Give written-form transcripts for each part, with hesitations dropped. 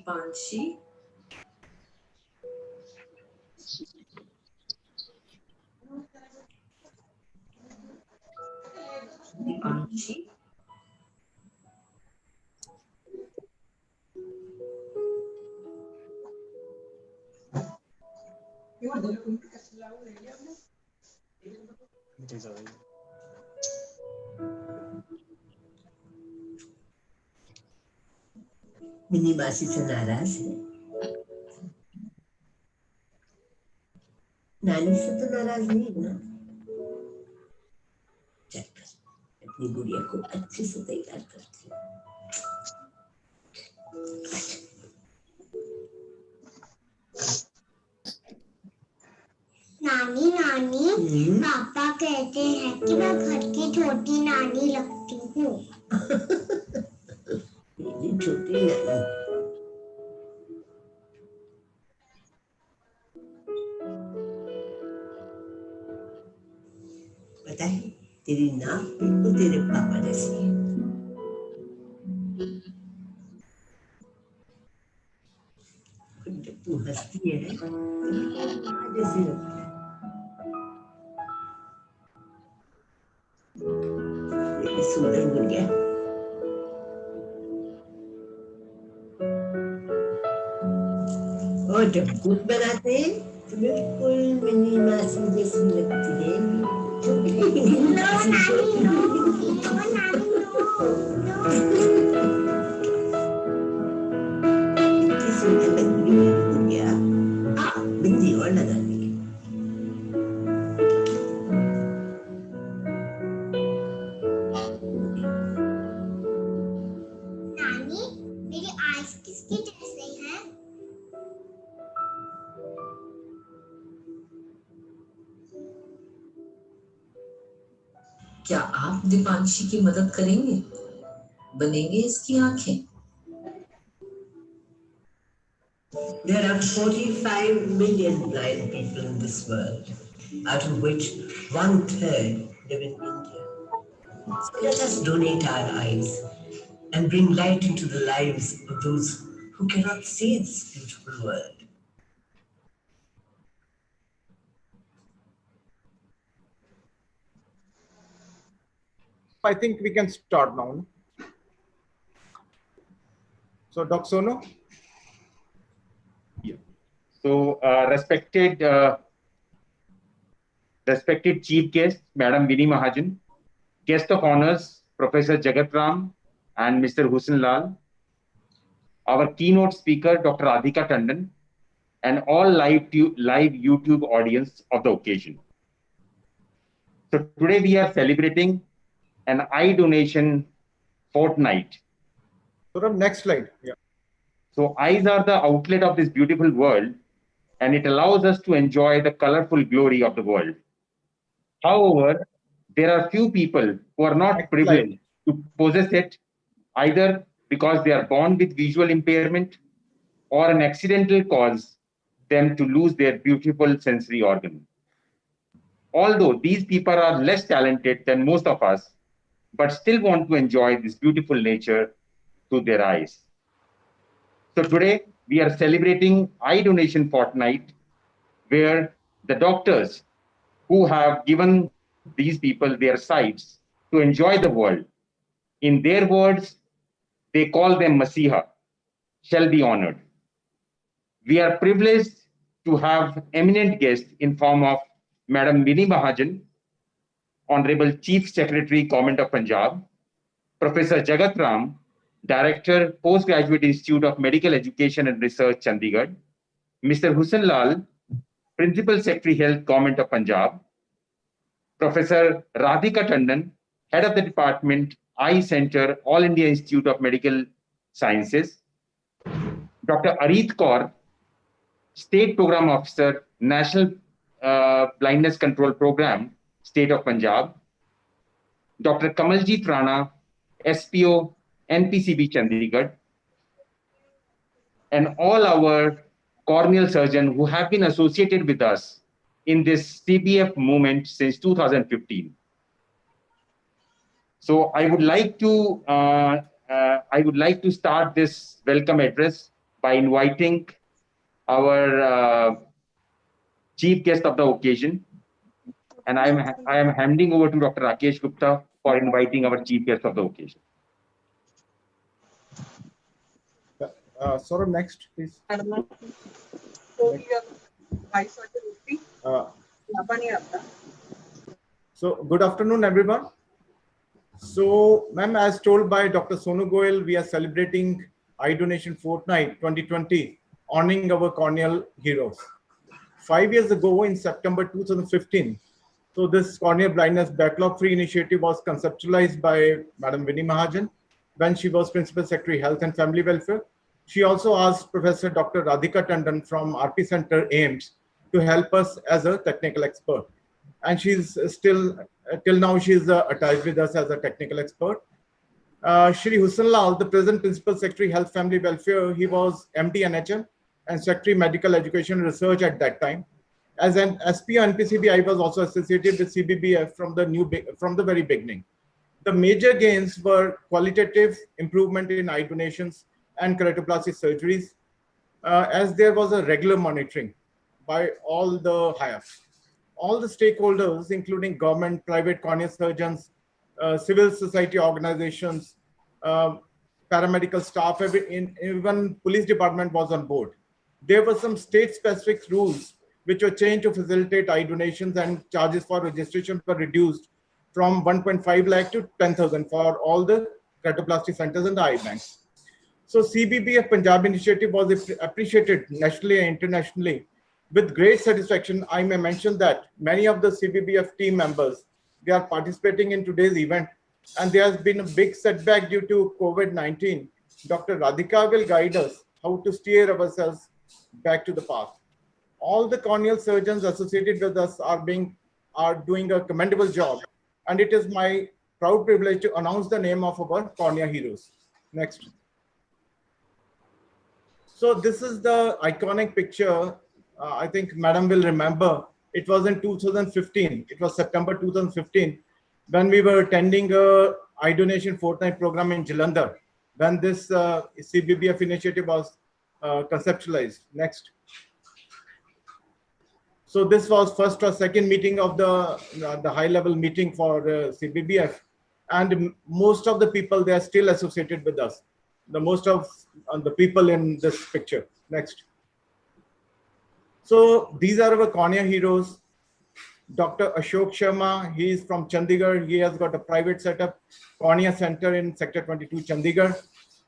Dipanshi. Dipanshi. Mini मासी से नाराज है, नानी से तो नाराज नहीं है ना। चल अपनी गुड़िया को अच्छे से तैयार करती हूँ। नानी नानी पापा कहते हैं कि मैं घर की छोटी नानी लगती हूँ। मेरी छोटी नानी। पता है तेरी नाक बिल्कुल तेरे पापा जैसी है। जब तू हंसती है तो माँ जैसी लगती है। मेरी सुंदर गुड़िया। और जब दूध बनाते हैं तो बिल्कुल मिनी मासी जैसी लगती है। इतनी सुंदर लग रही है गुड़िया। बिंदी और लगा दी। नानी मेरी आईज किसकी जैसे हैं? क्या आप दीपांशी की मदद करेंगे? बनेंगे इसकी आंखें। There are 45 million blind people in this world, out of which 1/3 live in India. So let us donate our eyes and bring light into the lives of those who cannot see this beautiful world. I think we can start now. So, Dr. Sono? Yeah. So, respected Chief Guest, Madam Vinny Mahajan, Guest of Honors, Professor Jagat Ram and Mr. Hussain Lal, our keynote speaker, Dr. Radhika Tandon, and all live YouTube audience of the occasion. So today we are celebrating an eye donation fortnight. So next slide. Yeah. So eyes are the outlet of this beautiful world, and it allows us to enjoy the colorful glory of the world. However, there are few people who are not privileged to possess it, either because they are born with visual impairment or an accidental cause them to lose their beautiful sensory organ. Although these people are less talented than most of us, but still want to enjoy this beautiful nature through their eyes. So today we are celebrating Eye Donation Fortnight, where the doctors who have given these people their sights to enjoy the world, in their words, they call them Masiha, shall be honored. We are privileged to have eminent guests in form of Madam Vinny Mahajan, Honorable Chief Secretary, Government of Punjab, Professor Jagat Ram, Director, Postgraduate Institute of Medical Education and Research, Chandigarh, Mr. Hussain Lal, Principal Secretary, Health, Government of Punjab, Professor Radhika Tandon, Head of the Department, Eye Center, All India Institute of Medical Sciences, Dr. Arit Kaur, State Program Officer, National Blindness Control Program, State of Punjab, Dr. Kamaljeet Rana, SPO, NPCBVI Chandigarh, and all our corneal surgeons who have been associated with us in this CBF movement since 2015. So I would like to start this welcome address by inviting our chief guest of the occasion. And I am handing over to Dr. Rakesh Gupta for inviting our chief guest of the occasion. Saurabh, next, please. So, good afternoon, everyone. So, ma'am, as told by Dr. Sonu Goyal, we are celebrating Eye Donation Fortnight 2020, honoring our corneal heroes. 5 years ago, in September 2015, so this corneal blindness backlog-free initiative was conceptualized by Madam Vinnie Mahajan when she was Principal Secretary Health and Family Welfare. She also asked Professor Dr. Radhika Tandon from RP Center AIMS to help us as a technical expert. And she's still, till now, she's attached with us as a technical expert. Shri Hussain Lal, the present Principal Secretary Health Family Welfare, he was MD NHM and Secretary Medical Education Research at that time. As an SP NPCBVI was also associated with CBBF from the very beginning. The major gains were qualitative improvement in eye donations and keratoplasty surgeries, as there was a regular monitoring by all the high-ups. All the stakeholders, including government, private cornea surgeons, civil society organizations, paramedical staff, even police department was on board. There were some state-specific rules which were changed to facilitate eye donations, and charges for registration were reduced from 1.5 lakh to 10,000 for all the keratoplasty centers and the eye banks. So CBBF Punjab initiative was appreciated nationally and internationally with great satisfaction. I may mention that many of the CBBF team members, they are participating in today's event, and there has been a big setback due to COVID-19. Dr. Radhika will guide us how to steer ourselves back to the path. All the corneal surgeons associated with us are doing a commendable job, and it is my proud privilege to announce the name of our cornea heroes. Next. So this is the iconic picture. I think Madam will remember. It was in 2015. It was September 2015 when we were attending a eye donation fortnight program in Jalandhar, when this CBBF initiative was conceptualized. Next. So this was first or second meeting of the high-level meeting for CBBF, and most of the people, they are still associated with us. The most of the people in this picture. Next. So these are our cornea heroes. Dr. Ashok Sharma, he is from Chandigarh. He has got a private setup, Cornea Center in Sector 22, Chandigarh.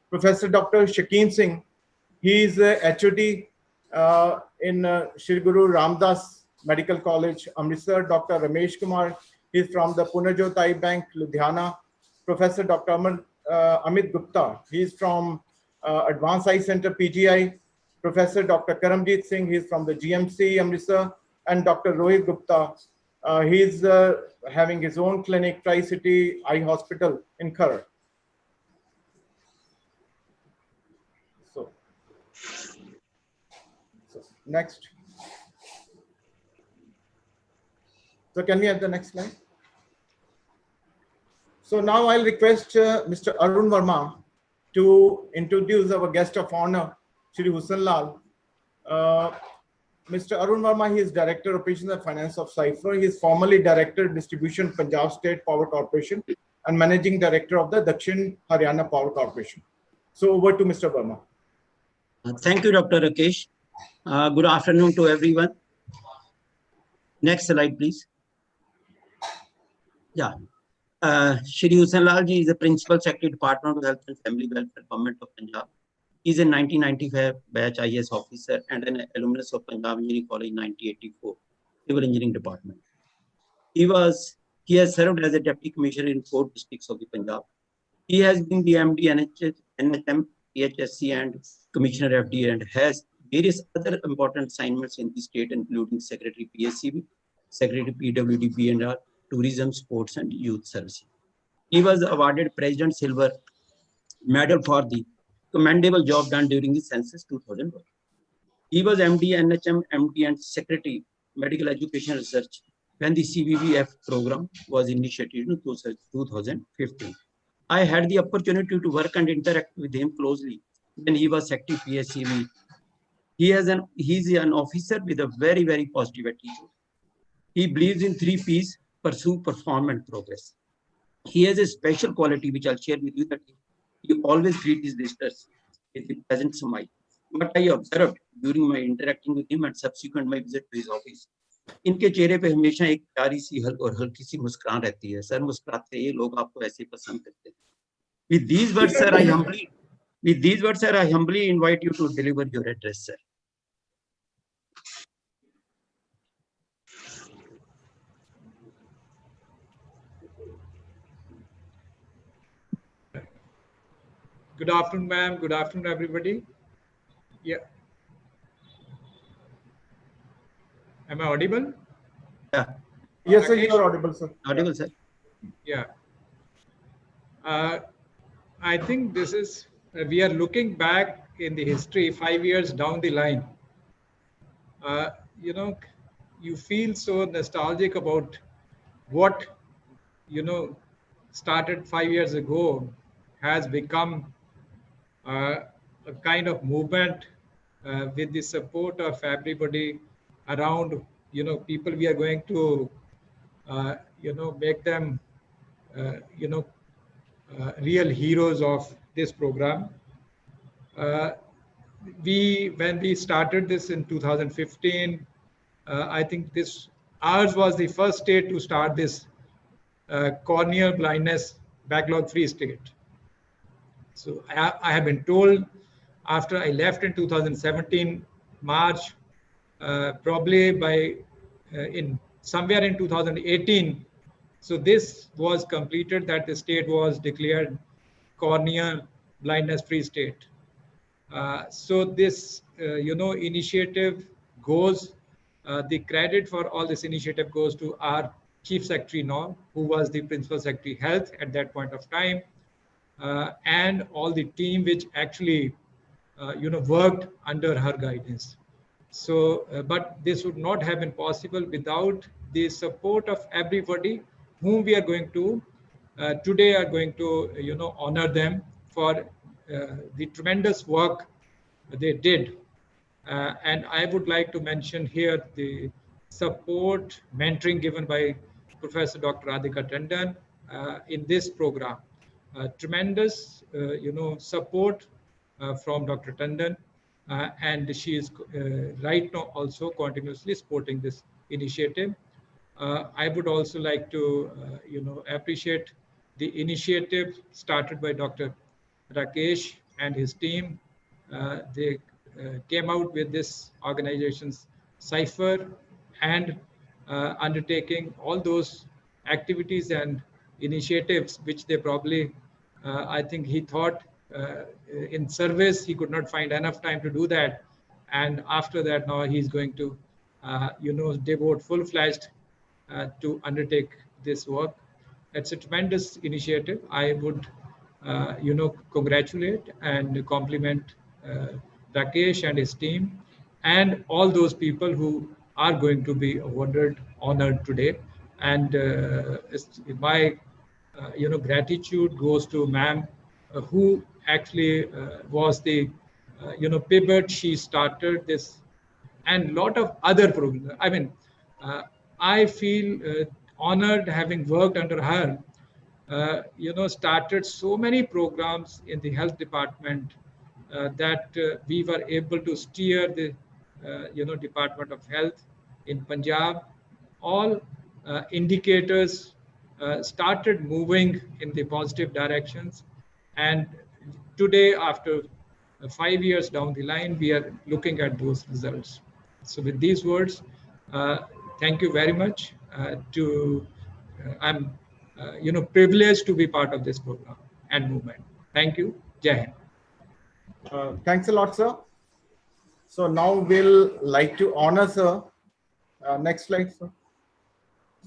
Professor Dr. Shakeen Singh, he is a HOD in Shri Guru Ramdas Medical College, Amritsar. Dr. Ramesh Kumar, he is from the Punajot Eye Bank, Ludhiana. Professor Dr. Amit Gupta, he is from Advanced Eye Center, PGI. Professor Dr. Karamjeet Singh, he is from the GMC, Amritsar. And Dr. Rohit Gupta, he is having his own clinic, Tri-City Eye Hospital in Kharar. So next. So can we have the next slide? So now I'll request Mr. Arun Verma to introduce our guest of honor, Shri Hussain Lal. Mr. Arun Verma, he is Director Operations and Finance of SIPHER. He is formerly Director Distribution Punjab State Power Corporation and Managing Director of the Dakshin Haryana Power Corporation. So over to Mr. Verma. Thank you, Dr. Rakesh. Good afternoon to everyone. Next slide, please. Yeah. Shri Hussain Lal ji is the Principal Secretary Department of Health and Family Welfare, Government of Punjab. He is a 1995 batch IAS officer and an alumnus of Punjab Engineering College 1984, Civil Engineering Department. He has served as a Deputy Commissioner in 4 districts of the Punjab. He has been the MD NHM, EHSC and Commissioner FD, and has various other important assignments in the state, including Secretary PSCB, Secretary PWD&R, Tourism, Sports and Youth Services. He was awarded President Silver Medal for the commendable job done during the census 2001. He was MD NHM, MD and Secretary Medical Education Research when the CBBF program was initiated in 2015. I had the opportunity to work and interact with him closely when he was secretary PSCB. He's an officer with a very, very positive attitude. He believes in 3 P's: pursue, perform, and progress. He has a special quality which I'll share with you, that he always greets his visitors with a pleasant smile. What I observed during my interacting with him and subsequent my visit to his office, इनके चेहरे पे हमेशा एक प्यारी सी और हल्की सी मुस्कान रहती है. सर मुस्कुराते ये लोग आपको ऐसे पसंद करते हैं. With these words, sir, I humbly invite you to deliver your address, sir. Good afternoon, ma'am. Good afternoon, everybody. Yeah. Am I audible? Yeah. Yes, sir, you are audible, sir. Audible, sir. Yeah. I think this is, we are looking back in the history 5 years down the line. You know, you feel so nostalgic about what, you know, started 5 years ago has become a kind of movement with the support of everybody around, you know, people we are going to, you know, make them, you know, real heroes of this program. When we started this in 2015, I think ours was the first state to start this corneal blindness backlog-free state. So I have been told after I left in 2017 March, probably by in somewhere in 2018. So this was completed, that the state was declared corneal blindness-free state. So this, you know, initiative goes, the credit for all this initiative goes to our Chief Secretary now, who was the Principal Secretary Health at that point of time, and all the team which actually, you know, worked under her guidance. So, but this would not have been possible without the support of everybody whom we are going to, today are going to, you know, honor them for the tremendous work they did. And I would like to mention here the support, mentoring given by Professor Dr. Radhika Tandon in this program. Tremendous, you know, support from Dr. Tandon, and she is right now also continuously supporting this initiative. I would also like to, you know, appreciate the initiative started by Dr. Rakesh and his team. They came out with this organization's SIPHER and undertaking all those activities and initiatives which they probably, I think he thought in service, he could not find enough time to do that. And after that, now he's going to, you know, devote full-fledged to undertake this work. It's a tremendous initiative. I would, you know, congratulate and compliment Rakesh and his team and all those people who are going to be honored today. And my, you know, gratitude goes to ma'am, who actually was the, you know, pivot. She started this and lot of other programs. I mean, I feel honored having worked under her. You know, started so many programs in the health department that we were able to steer the, you know, Department of Health in Punjab. All indicators started moving in the positive directions. And today, after 5 years down the line, we are looking at those results. So with these words, thank you very much. I'm, you know, privileged to be part of this program and movement. Thank you. Jai Hind. Thanks a lot, sir. So now we'll like to honor, sir. Next slide, sir.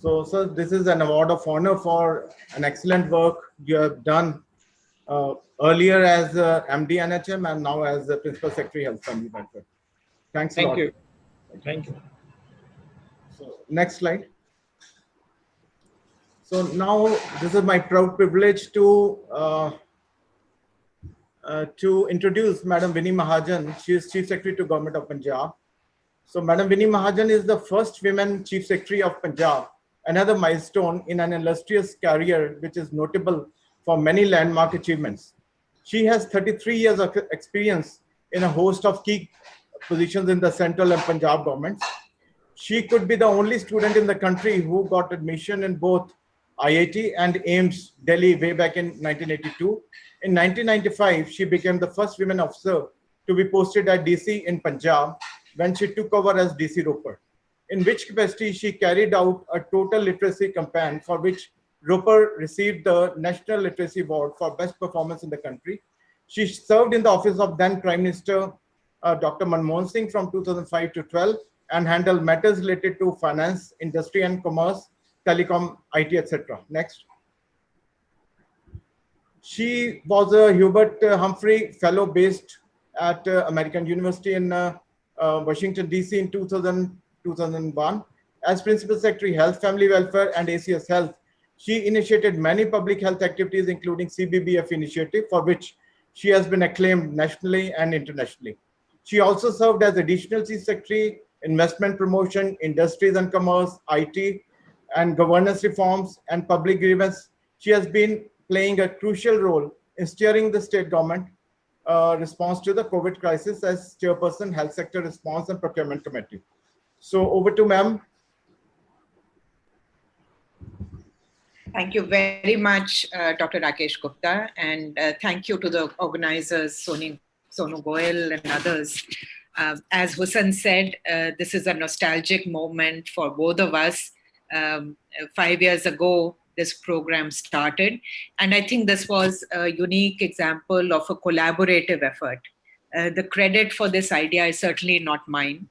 So, sir, this is an award of honor for an excellent work you have done earlier as MD NHM and now as the Principal Secretary Health Family Welfare. Thanks a lot. Thank you. Thank you. So, next slide. So now this is my proud privilege to to introduce Madam Vinnie Mahajan. She is Chief Secretary to Government of Punjab. So Madam Vinnie Mahajan is the first women Chief Secretary of Punjab, another milestone in an illustrious career which is notable for many landmark achievements. She has 33 years of experience in a host of key positions in the central and Punjab governments. She could be the only student in the country who got admission in both IIT and AIMS Delhi way back in 1982. In 1995, she became the first women officer to be posted at DC in Punjab when she took over as DC Roper, in which capacity she carried out a total literacy campaign for which Roper received the National Literacy Award for best performance in the country. She served in the office of then Prime Minister Dr. Manmohan Singh from 2005 to 12 and handled matters related to finance, industry and commerce, telecom, IT, etc. Next. She was a Hubert Humphrey Fellow based at American University in Washington, D.C. in 2001. As Principal Secretary, Health, Family Welfare and ACS Health, she initiated many public health activities, including CBBF initiative, for which she has been acclaimed nationally and internationally. She also served as Additional Chief Secretary, Investment Promotion, Industries and Commerce, IT, and Governance Reforms and Public Grievance. She has been playing a crucial role in steering the state government response to the COVID crisis as Chairperson, Health Sector Response and Procurement Committee. So over to ma'am. Thank you very much, Dr. Rakesh Gupta, and thank you to the organizers, Sonu Goel and others. As Hussain said, this is a nostalgic moment for both of us. 5 years ago, this program started, and I think this was a unique example of a collaborative effort. The credit for this idea is certainly not mine.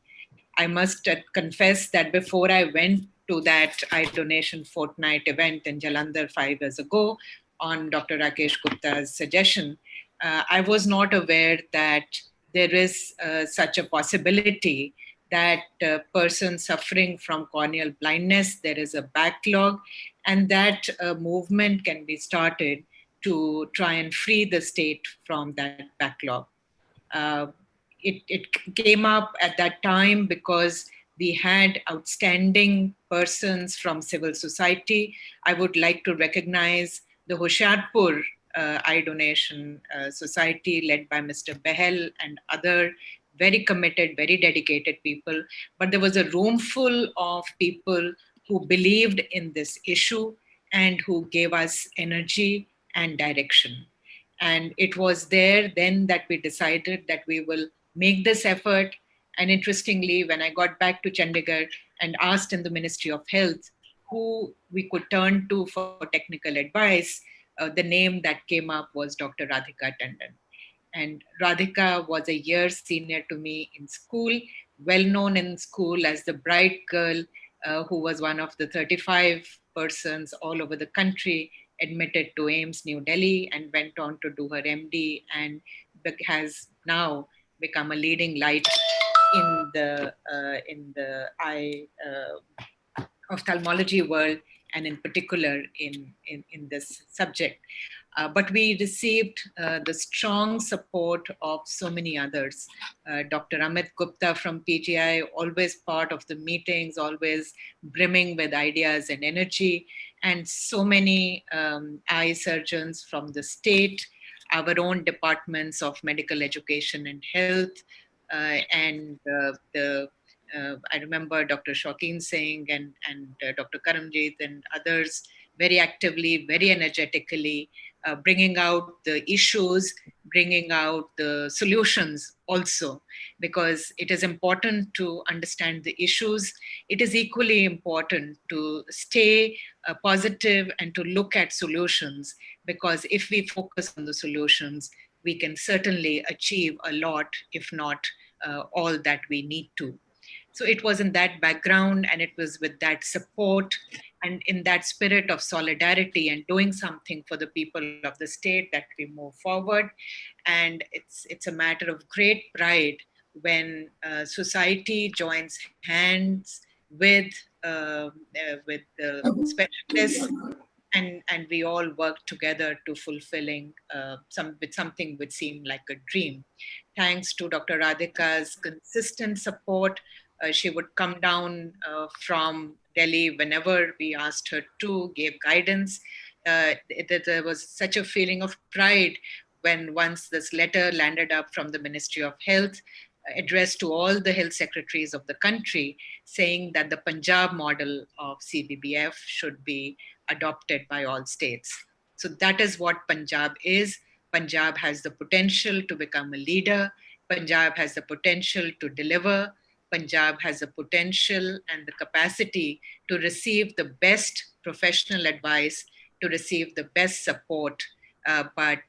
I must confess that before I went to that iDonation Fortnight event in Jalandhar 5 years ago on Dr. Rakesh Gupta's suggestion, I was not aware that there is such a possibility that persons suffering from corneal blindness, there is a backlog, and that a movement can be started to try and free the state from that backlog. It came up at that time because we had outstanding persons from civil society. I would like to recognize the Hoshiarpur iDonation Society led by Mr. Behel and other very committed, very dedicated people. But there was a room full of people who believed in this issue and who gave us energy and direction. And it was there then that we decided that we will make this effort. And interestingly, when I got back to Chandigarh and asked in the Ministry of Health who we could turn to for technical advice, the name that came up was Dr. Radhika Tandon. And Radhika was a year senior to me in school, well known in school as the bright girl who was one of the 35 persons all over the country admitted to AIMS New Delhi and went on to do her MD and has now become a leading light in the eye ophthalmology world, and in particular in this subject. But we received the strong support of so many others. Dr. Amit Gupta from PGI, always part of the meetings, always brimming with ideas and energy, and so many eye surgeons from the state, our own departments of medical education and health, and I remember Dr. Shaukin Singh and Dr. Karamjeet and others very actively, very energetically bringing out the issues, bringing out the solutions also, because it is important to understand the issues. It is equally important to stay positive and to look at solutions, because if we focus on the solutions, we can certainly achieve a lot, if not all that we need to. So it was in that background, and it was with that support and in that spirit of solidarity and doing something for the people of the state that we move forward. And it's a matter of great pride when society joins hands with the specialists and we all worked together to fulfilling something which seemed like a dream. Thanks to Dr. Radhika's consistent support, she would come down from Delhi whenever we asked her to, gave guidance. There was such a feeling of pride when once this letter landed up from the Ministry of Health, addressed to all the health secretaries of the country, saying that the Punjab model of CBBF should be adopted by all states. So that is what Punjab is. Punjab has the potential to become a leader. Punjab has the potential to deliver. Punjab has the potential and the capacity to receive the best professional advice, to receive the best support, but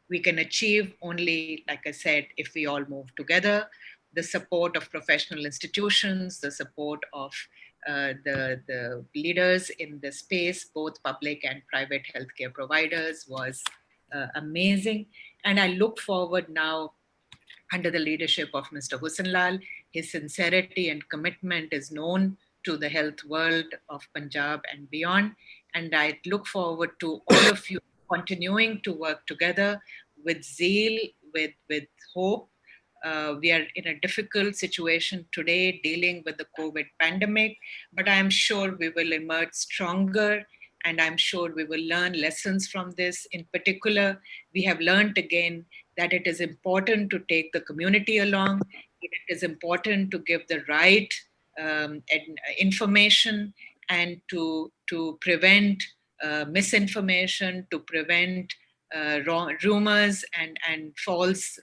we can achieve only, like I said, if we all move together. The support of professional institutions, the support of the leaders in the space, both public and private healthcare providers, was amazing. And I look forward now, under the leadership of Mr. Husanlal. His sincerity and commitment is known to the health world of Punjab and beyond. And I look forward to all of you continuing to work together with zeal, with hope. We are in a difficult situation today dealing with the COVID pandemic, but I am sure we will emerge stronger, and I'm sure we will learn lessons from this. In particular, we have learned again that it is important to take the community along. It is important to give the right information, and to prevent misinformation, to prevent rumors and false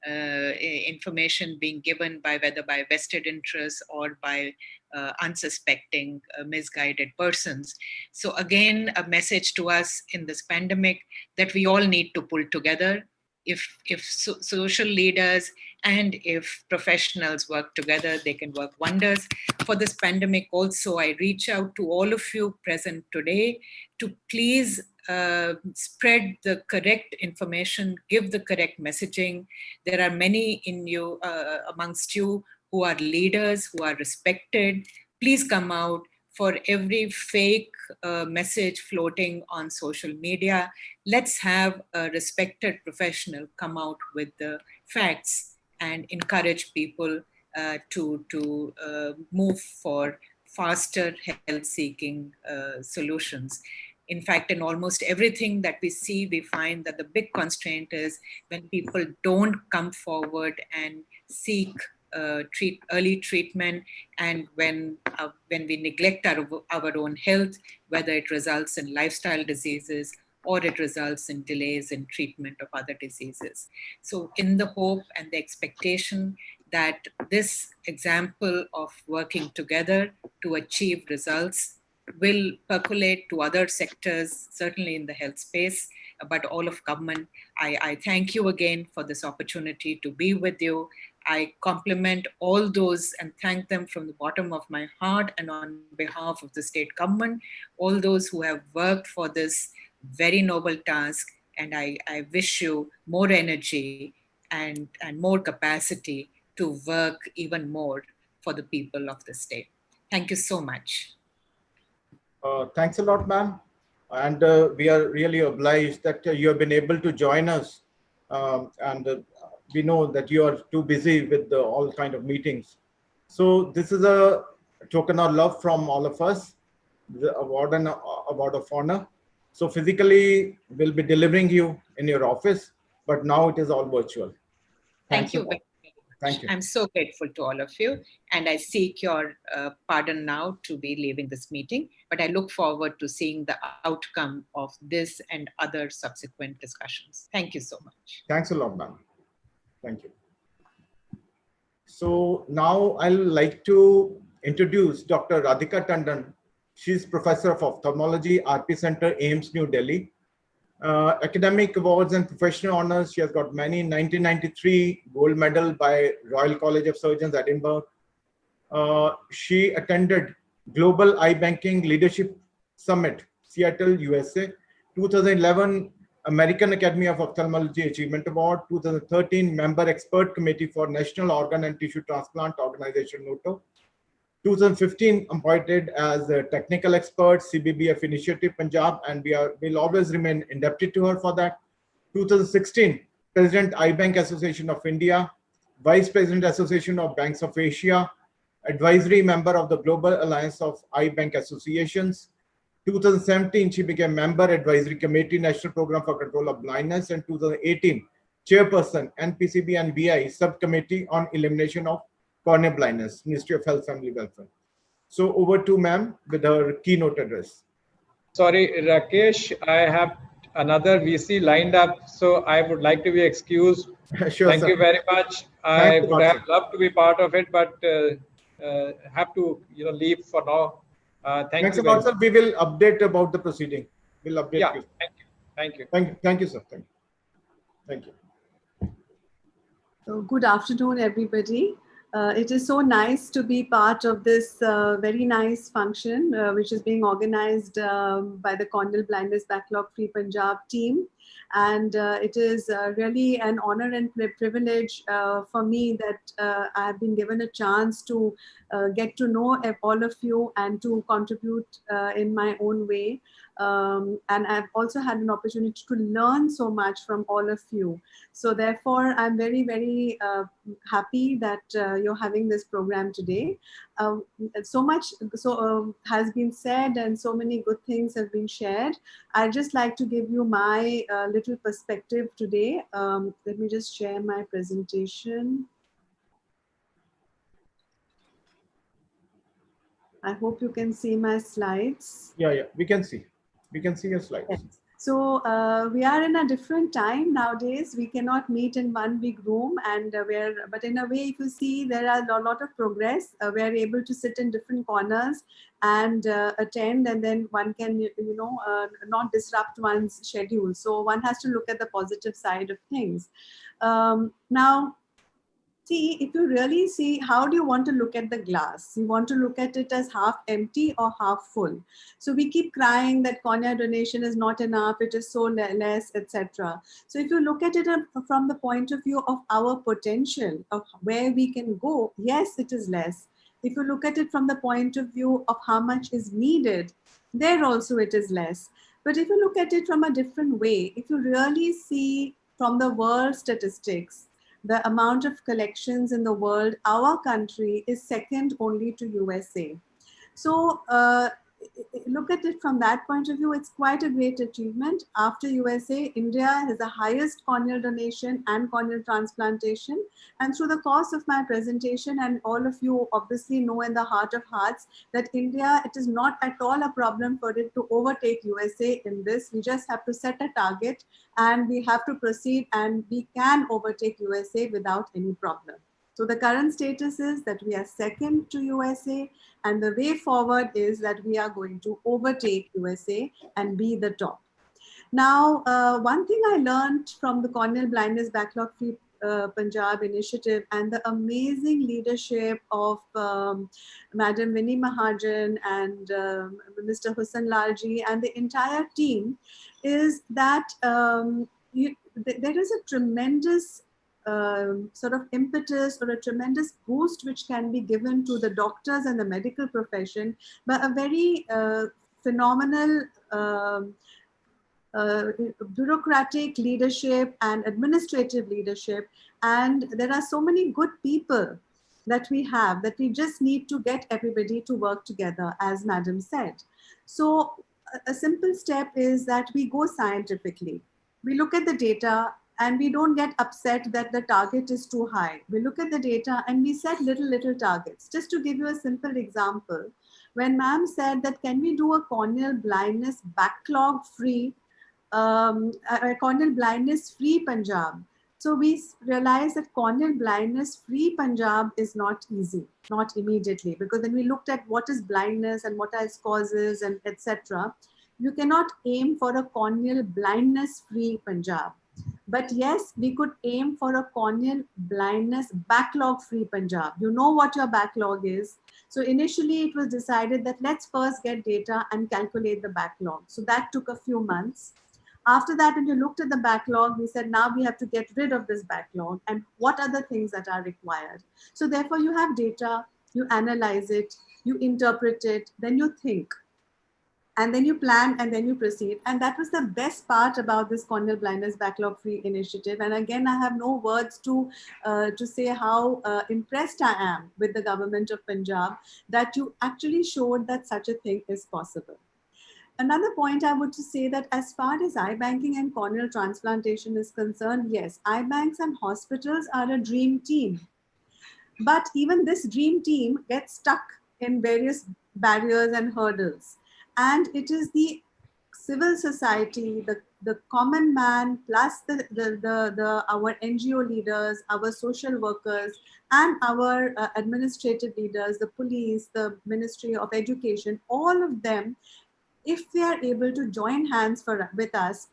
information being given by whether by vested interests or by unsuspecting misguided persons. So again, a message to us in this pandemic that we all need to pull together. If social leaders and if professionals work together, they can work wonders. For this pandemic also, I reach out to all of you present today to please spread the correct information, give the correct messaging. There are many in you, amongst you, who are leaders, who are respected. Please come out. For every fake message floating on social media, let's have a respected professional come out with the facts and encourage people to move for faster health-seeking solutions. In fact, in almost everything that we see, we find that the big constraint is when people don't come forward and seek early treatment, and when we neglect our own health, whether it results in lifestyle diseases or it results in delays in treatment of other diseases. So in the hope and the expectation that this example of working together to achieve results will percolate to other sectors, certainly in the health space, but all of government. I thank you again for this opportunity to be with you. I compliment all those and thank them from the bottom of my heart and on behalf of the state government, all those who have worked for this very noble task. And I wish you more energy and more capacity to work even more for the people of the state. Thank you so much. Thanks a lot, ma'am. And we are really obliged that you have been able to join us. And we know that you are too busy with all kind of meetings. So this is a token of love from all of us, the award and award of honor. So physically, we'll be delivering you in your office, but now it is all virtual. Thank you very much. Thank you. I'm so grateful to all of you, and I seek your pardon now to be leaving this meeting, but I look forward to seeing the outcome of this and other subsequent discussions. Thank you so much. Thanks a lot, ma'am. Thank you. So now I'll like to introduce Dr. Radhika Tandon. She's Professor of Ophthalmology, RP Center, AIMS, New Delhi. Academic awards and professional honors. She has got many. 1993 gold medal by Royal College of Surgeons, Edinburgh. She attended Global Eye Banking Leadership Summit, Seattle, USA. 2011 American Academy of Ophthalmology Achievement Award. 2013 Member Expert Committee for National Organ and Tissue Transplant Organization, NOTO. 2015 appointed as a technical expert, CBBF Initiative Punjab, and will always remain indebted to her for that. 2016, President iBank Association of India, Vice President Association of Banks of Asia, advisory member of the Global Alliance of iBank Associations. 2017, she became member advisory committee, National Program for Control of Blindness, and 2018, chairperson, NPCBVI subcommittee on elimination of corneal blindness, Ministry of Health, Family Welfare. So over to ma'am with her keynote address. Sorry, Rakesh, I have another VC lined up, so I would like to be excused. Sure, Thank sir. you very much. I would have loved to be part of it, but have to leave for now. Thank you very much. Sir. We will update about the proceeding. We'll update Yeah, you. thank you. Thank you. Thank you, sir. Thank you. Thank you. So good afternoon, everybody. It is so nice to be part of this very nice function, which is being organized by the Corneal Blindness Backlog Free Punjab team. And it is really an honor and privilege for me that I have been given a chance to get to know all of you and to contribute in my own way. And I've also had an opportunity to learn so much from all of you. So therefore, I'm very, very happy that you're having this program today. So much has been said and so many good things have been shared. I'd just like to give you my little perspective today. Let me just share my presentation. I hope you can see my slides. Yeah, we can see. We can see your slides. Yes. So we are in a different time nowadays. We cannot meet in one big room, and but in a way, if you see, there are a lot of progress. We are able to sit in different corners and attend, and then one can, not disrupt one's schedule. So one has to look at the positive side of things. Now, see, if you really see, how do you want to look at the glass? You want to look at it as half empty or half full. So we keep crying that cornea donation is not enough, it is so less, etc. So if you look at it from the point of view of our potential, of where we can go, yes, it is less. If you look at it from the point of view of how much is needed, there also it is less. But if you look at it from a different way, if you really see from the world statistics, the amount of collections in the world, our country is second only to USA. So look at it from that point of view, it's quite a great achievement. After USA, India has the highest corneal donation and corneal transplantation. And through the course of my presentation, and all of you obviously know in the heart of hearts that India, it is not at all a problem for it to overtake USA in this. We just have to set a target and we have to proceed, and we can overtake USA without any problem. So the current status is that we are second to USA, and the way forward is that we are going to overtake USA and be the top. Now, one thing I learned from the Corneal Blindness Backlog Free Punjab initiative and the amazing leadership of Madam Winnie Mahajan and Mr. Hussain Lalji and the entire team is that there is a tremendous sort of impetus or a tremendous boost which can be given to the doctors and the medical profession by a very phenomenal bureaucratic leadership and administrative leadership. And there are so many good people that we have that we just need to get everybody to work together, as Madam said. So a simple step is that we go scientifically. We look at the data and we don't get upset that the target is too high. We look at the data and we set little targets. Just to give you a simple example, when ma'am said that can we do a corneal blindness backlog free, corneal blindness free Punjab. So we realized that corneal blindness free Punjab is not easy, not immediately, because when we looked at what is blindness and what are its causes and etc., you cannot aim for a corneal blindness free Punjab. But yes, we could aim for a corneal blindness backlog free Punjab. You know what your backlog is. So initially it was decided that let's first get data and calculate the backlog. So that took a few months. After that, when you looked at the backlog, we said, now we have to get rid of this backlog and what are the things that are required. So therefore you have data, you analyze it, you interpret it, then you think, and then you plan, and then you proceed. And that was the best part about this corneal blindness backlog free initiative. And again, I have no words to say how impressed I am with the government of Punjab that you actually showed that such a thing is possible. Another point I would say that as far as eye banking and corneal transplantation is concerned, yes, eye banks and hospitals are a dream team. But even this dream team gets stuck in various barriers and hurdles. And it is the civil society, the common man, plus our NGO leaders, our social workers, and our administrative leaders, the police, the Ministry of Education, all of them, if they are able to join hands with us,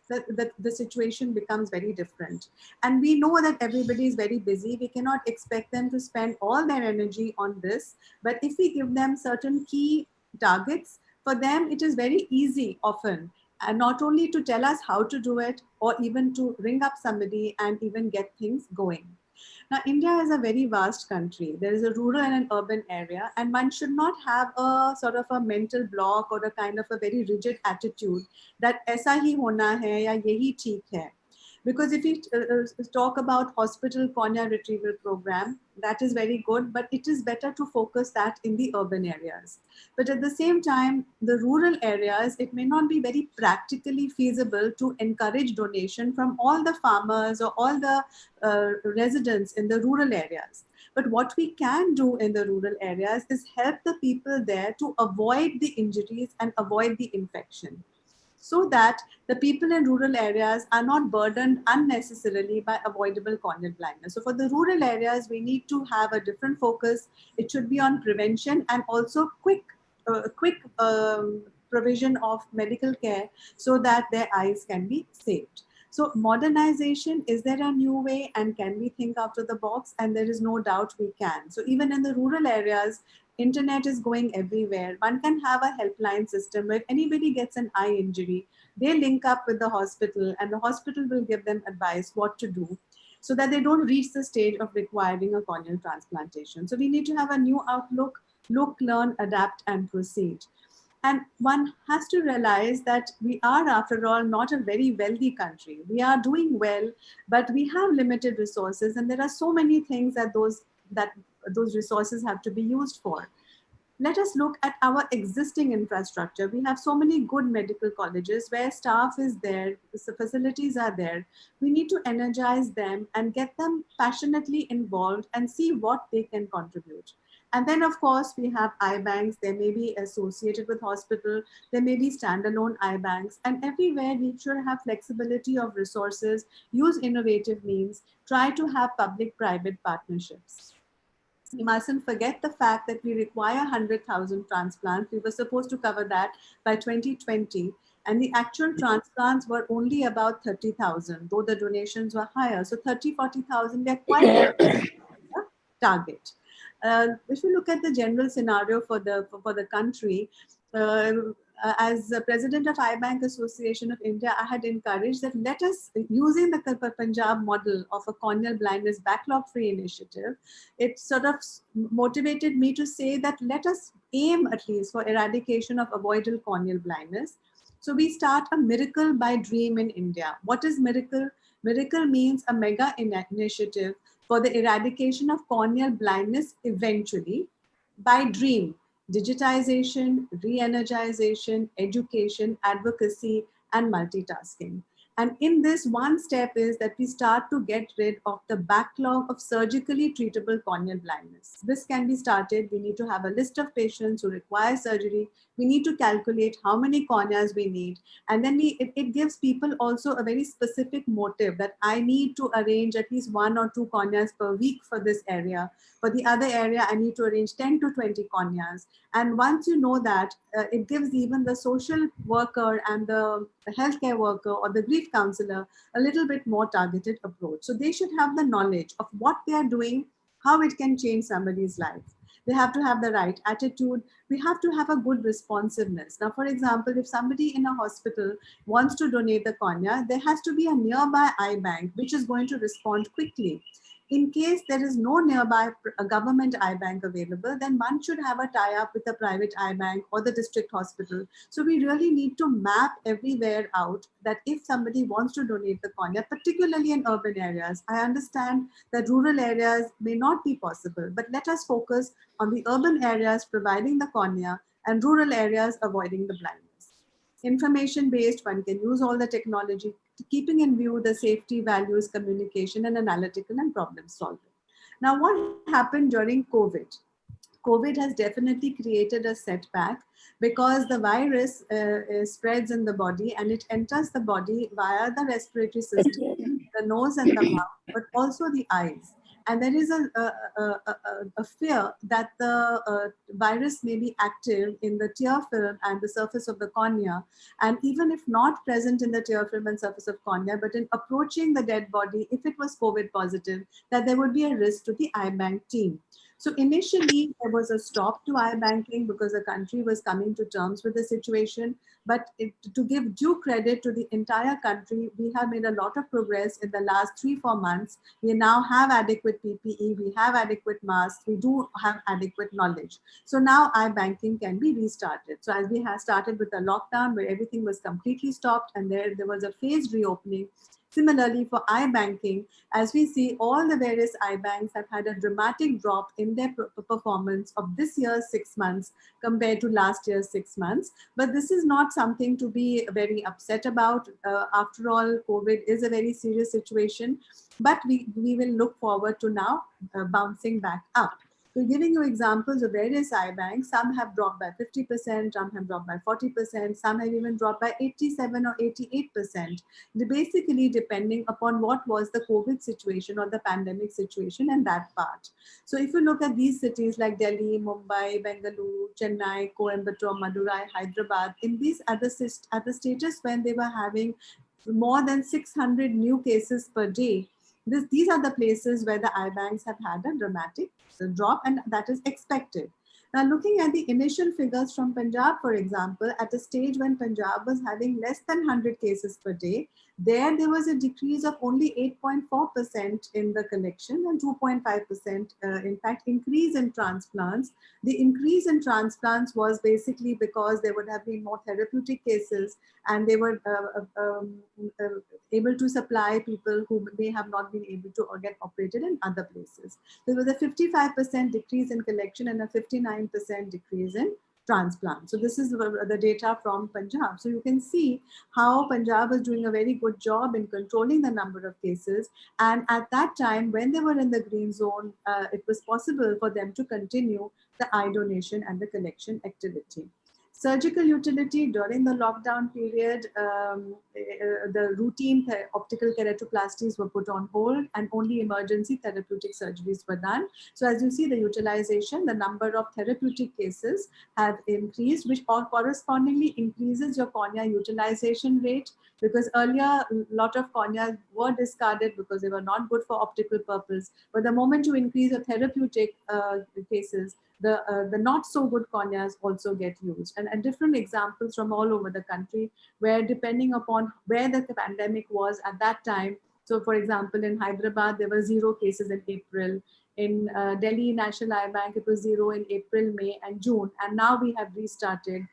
the situation becomes very different. And we know that everybody is very busy. We cannot expect them to spend all their energy on this. But if we give them certain key targets, for them, it is very easy often, and not only to tell us how to do it, or even to ring up somebody and even get things going. Now, India is a very vast country. There is a rural and an urban area, and one should not have a sort of a mental block or a kind of a very rigid attitude that aisa hi hona hai ya yehi theek hai. Because if we talk about hospital cornea retrieval program, that is very good, but it is better to focus that in the urban areas. But at the same time, the rural areas, it may not be very practically feasible to encourage donation from all the farmers or all the residents in the rural areas. But what we can do in the rural areas is help the people there to avoid the injuries and avoid the infection, so that the people in rural areas are not burdened unnecessarily by avoidable corneal blindness. So for the rural areas, we need to have a different focus. It should be on prevention and also quick provision of medical care so that their eyes can be saved. So modernization, is there a new way, and can we think out of the box? And there is no doubt we can. So even in the rural areas, internet is going everywhere. One can have a helpline system where if anybody gets an eye injury, they link up with the hospital, and the hospital will give them advice what to do so that they don't reach the stage of requiring a corneal transplantation. So we need to have a new outlook: look, learn, adapt, and proceed. And one has to realize that we are, after all, not a very wealthy country. We are doing well, but we have limited resources, and there are so many things that those resources have to be used for. Let us look at our existing infrastructure. We have so many good medical colleges where staff is there, the facilities are there. We need to energize them and get them passionately involved and see what they can contribute. And then, of course, we have eye banks. They may be associated with hospital. There may be standalone eye banks. And everywhere we should have flexibility of resources, use innovative means, try to have public-private partnerships. We mustn't forget the fact that we require 100,000 transplants. We were supposed to cover that by 2020. And the actual transplants were only about 30,000, though the donations were higher. So 30, 40,000, they're quite the target. If you look at the general scenario for the country, as the president of Eye Bank Association of India, I had encouraged that let us, using the Punjab model of a corneal blindness backlog-free initiative, it sort of motivated me to say that let us aim at least for eradication of avoidable corneal blindness. So we start a Miracle by Dream in India. What is Miracle? Miracle means a mega initiative for the eradication of corneal blindness eventually by dream: digitization, re-energization, education, advocacy, and multitasking. And in this, one step is that we start to get rid of the backlog of surgically treatable corneal blindness. This can be started. We need to have a list of patients who require surgery. We need to calculate how many corneas we need. And then it gives people also a very specific motive that I need to arrange at least 1 or 2 corneas per week for this area. For the other area, I need to arrange 10 to 20 corneas. And once you know that, it gives even the social worker and the healthcare worker or the grief counselor a little bit more targeted approach. So they should have the knowledge of what they are doing, how it can change somebody's life. They have to have the right attitude. We have to have a good responsiveness. Now, for example, if somebody in a hospital wants to donate the cornea, there has to be a nearby eye bank which is going to respond quickly. In case there is no nearby government eye bank available, then one should have a tie-up with a private eye bank or the district hospital. So we really need to map everywhere out that if somebody wants to donate the cornea, particularly in urban areas, I understand that rural areas may not be possible, but let us focus on the urban areas providing the cornea and rural areas avoiding the blindness. Information-based, one can use all the technology, keeping in view the safety, values, communication, and analytical and problem solving. Now, what happened during COVID? COVID has definitely created a setback because the virus spreads in the body and it enters the body via the respiratory system, the nose and the mouth, but also the eyes. And there is a fear that the virus may be active in the tear film and the surface of the cornea. And even if not present in the tear film and surface of cornea, but in approaching the dead body, if it was COVID positive, that there would be a risk to the eye bank team. So initially, there was a stop to eye banking because the country was coming to terms with the situation. But to give due credit to the entire country, we have made a lot of progress in the last 3-4 months. We now have adequate PPE, we have adequate masks, we do have adequate knowledge. So now eye banking can be restarted. So as we have started with the lockdown where everything was completely stopped and there was a phased reopening. Similarly, for eye banking, as we see, all the various eye banks have had a dramatic drop in their performance of this year's 6 months compared to last year's 6 months. But this is not something to be very upset about. After all, COVID is a very serious situation, but we will look forward to now bouncing back up. So giving you examples of various eye banks, some have dropped by 50%, some have dropped by 40%, some have even dropped by 87 or 88%. Basically depending upon what was the COVID situation or the pandemic situation in that part. So if you look at these cities like Delhi, Mumbai, Bengaluru, Chennai, Coimbatore, Madurai, Hyderabad, in these at the status when they were having more than 600 new cases per day, these are the places where the eye banks have had a dramatic drop, and that is expected. Now, looking at the initial figures from Punjab, for example, at a stage when Punjab was having less than 100 cases per day, there was a decrease of only 8.4% in the collection and 2.5%, in fact, increase in transplants. The increase in transplants was basically because there would have been more therapeutic cases and they were able to supply people who may have not been able to get operated in other places. There was a 55% decrease in collection and a 59% decrease in transplant. So this is the data from Punjab. So you can see how Punjab was doing a very good job in controlling the number of cases. And at that time, when they were in the green zone, it was possible for them to continue the eye donation and the collection activity. Surgical utility during the lockdown period, the routine optical keratoplasties were put on hold and only emergency therapeutic surgeries were done. So as you see the utilization, the number of therapeutic cases have increased, which correspondingly increases your cornea utilization rate, because earlier a lot of corneas were discarded because they were not good for optical purpose. But the moment you increase your therapeutic cases, the not so good corneas also get used. And different examples from all over the country where depending upon where the pandemic was at that time. So for example, in Hyderabad, there were 0 cases in April. In Delhi National Eye Bank, it was 0 in April, May and June. And now we have restarted.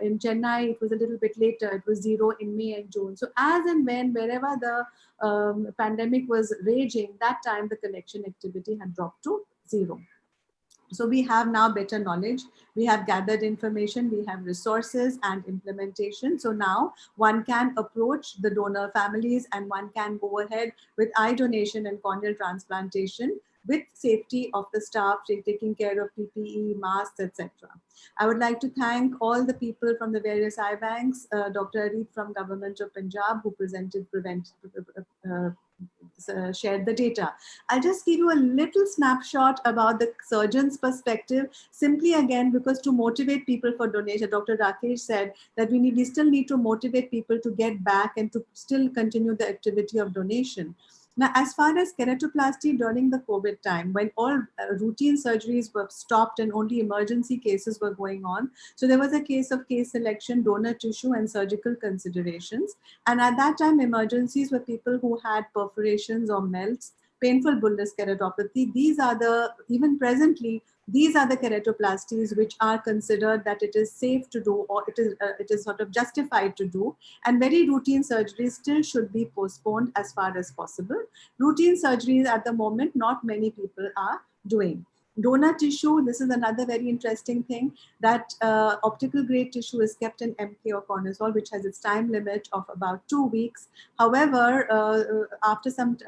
In Chennai, it was a little bit later. It was 0 in May and June. So as and when, wherever the pandemic was raging, that time the collection activity had dropped to 0. So we have now better knowledge, we have gathered information, we have resources and implementation. So now one can approach the donor families and one can go ahead with eye donation and corneal transplantation with safety of the staff, taking care of PPE, masks, etc. I would like to thank all the people from the various eye banks, Dr. Arif from Government of Punjab, who presented shared the data. I'll just give you a little snapshot about the surgeon's perspective, simply again because to motivate people for donation. Dr. Rakesh said that we still need to motivate people to get back and to still continue the activity of donation. Now, as far as keratoplasty during the COVID time, when all routine surgeries were stopped and only emergency cases were going on, so there was a case of case selection, donor tissue and surgical considerations. And at that time, emergencies were people who had perforations or melts, painful bullous keratopathy. These are the, even presently, these are the keratoplasties which are considered that it is safe to do, or it is sort of justified to do, and very routine surgeries still should be postponed as far as possible. Routine surgeries at the moment, not many people are doing. Donor tissue, this is another very interesting thing, that optical grade tissue is kept in MK or Corneal, which has its time limit of about 2 weeks. However, after some,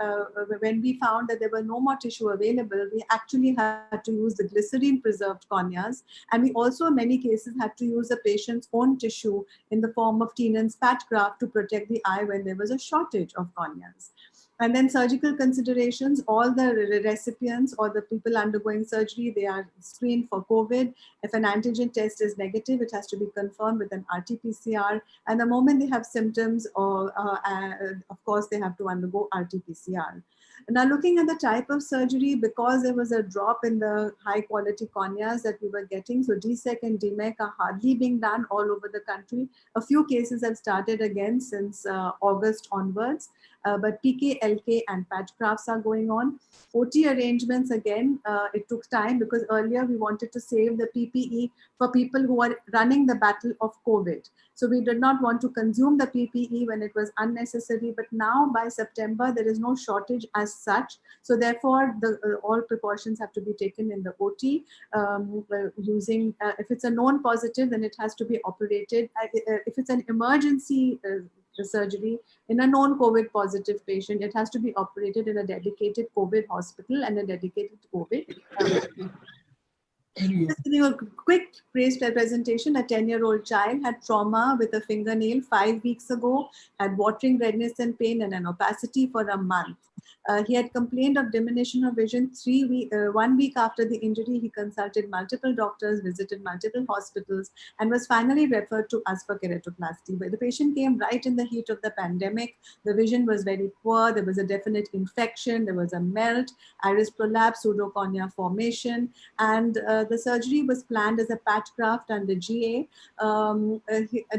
when we found that there were no more tissue available, we actually had to use the glycerine preserved corneas. And we also in many cases had to use the patient's own tissue in the form of Tennant's patch graft to protect the eye when there was a shortage of corneas. And then surgical considerations, all the recipients or the people undergoing surgery, they are screened for COVID. If an antigen test is negative, it has to be confirmed with an RT-PCR. And the moment they have symptoms, or of course, they have to undergo RT-PCR. Now, looking at the type of surgery, because there was a drop in the high quality corneas that we were getting, so DSEC and DMEC are hardly being done all over the country. A few cases have started again since August onwards, but PK, LK and patch grafts are going on. OT arrangements, again, it took time because earlier we wanted to save the PPE for people who are running the battle of COVID. So we did not want to consume the PPE when it was unnecessary, but now by September, there is no shortage as such. So therefore, all precautions have to be taken in the OT using, if it's a known positive, then it has to be operated. If it's an emergency surgery in a known COVID positive patient, it has to be operated in a dedicated COVID hospital and a dedicated COVID. Just giving a quick presentation, a 10-year-old child had trauma with a fingernail 5 weeks ago, had watering redness and pain and an opacity for a month. He had complained of diminution of vision 1 week after the injury. He consulted multiple doctors, visited multiple hospitals, and was finally referred to us for keratoplasty. But the patient came right in the heat of the pandemic. The vision was very poor. There was a definite infection. There was a melt, iris prolapse, pseudocornea formation, and the surgery was planned as a patch graft under GA.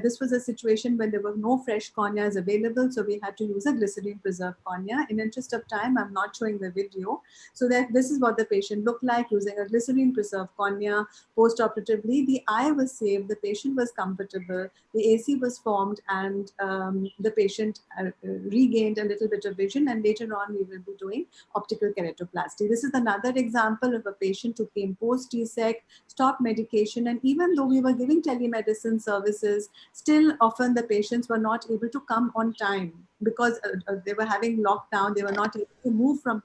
This was a situation when there were no fresh corneas available, so we had to use a glycerine preserved cornea. In interest of time, I'm not showing the video. So that this is what the patient looked like using a glycerine preserved cornea. Post-operatively, the eye was saved, the patient was comfortable, the AC was formed, and the patient regained a little bit of vision, and later on we will be doing optical keratoplasty. This is another example of a patient who came post-DSEC, stopped medication, and even though we were giving telemedicine services, still often the patients were not able to come on time because they were having lockdown. They were not able to move from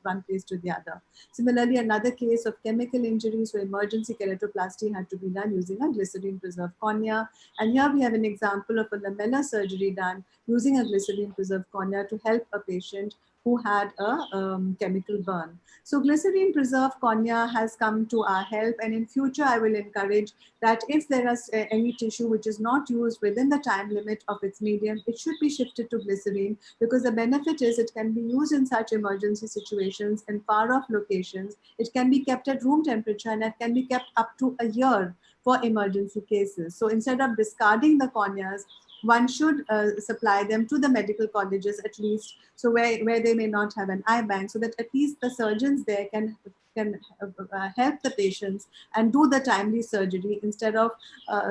one place to the other. Similarly, another case of chemical injury, so emergency keratoplasty had to be done using a glycerine preserved cornea. And here we have an example of a lamellar surgery done using a glycerine preserved cornea to help a patient who had a chemical burn. So glycerine preserved cornea has come to our help, and in future I will encourage that if there is any tissue which is not used within the time limit of its medium, it should be shifted to glycerine, because the benefit is it can be used in such emergency situations in far off locations. It can be kept at room temperature, and it can be kept up to a year for emergency cases. So instead of discarding the corneas, one should supply them to the medical colleges at least, so where they may not have an eye bank, so that at least the surgeons there can help the patients and do the timely surgery instead of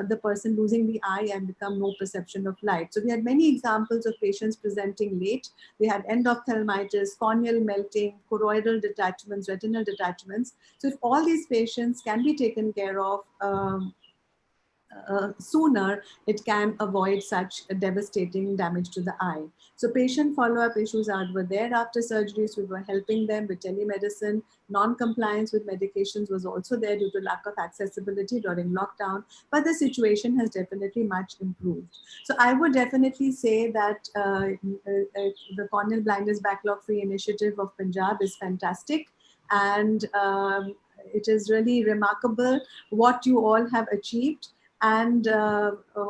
the person losing the eye and become no perception of light. So we had many examples of patients presenting late. They had endophthalmitis, corneal melting, choroidal detachments, retinal detachments. So if all these patients can be taken care of sooner, it can avoid such a devastating damage to the eye. So patient follow-up issues were there after surgeries. We were helping them with telemedicine. Non-compliance with medications was also there due to lack of accessibility during lockdown, but the situation has definitely much improved. So I would definitely say that the Corneal Blindness Backlog-Free Initiative of Punjab is fantastic, and it is really remarkable what you all have achieved. And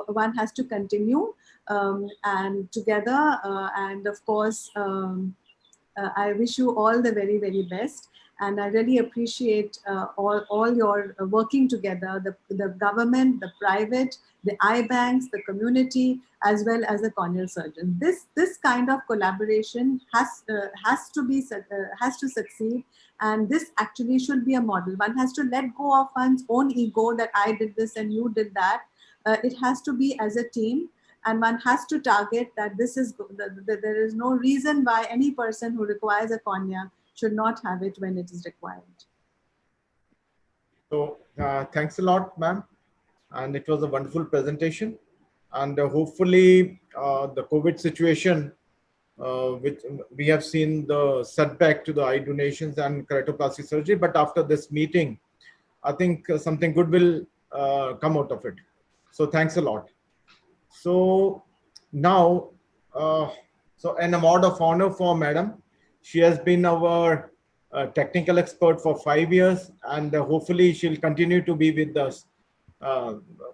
one has to continue and together. And of course, I wish you all the very, very best. And I really appreciate all your working together, the government, the private, the eye banks, the community, as well as the corneal surgeons. This kind of collaboration has to succeed, and this actually should be a model. One has to let go of one's own ego that I did this and you did that. It has to be as a team, and one has to target that there is no reason why any person who requires a cornea should not have it when it is required. So thanks a lot, ma'am. And it was a wonderful presentation. And hopefully the COVID situation, which we have seen the setback to the eye donations and keratoplasty surgery, but after this meeting, I think something good will come out of it. So thanks a lot. So now, so an award of honor for madam. She has been our technical expert for 5 years, and hopefully she'll continue to be with us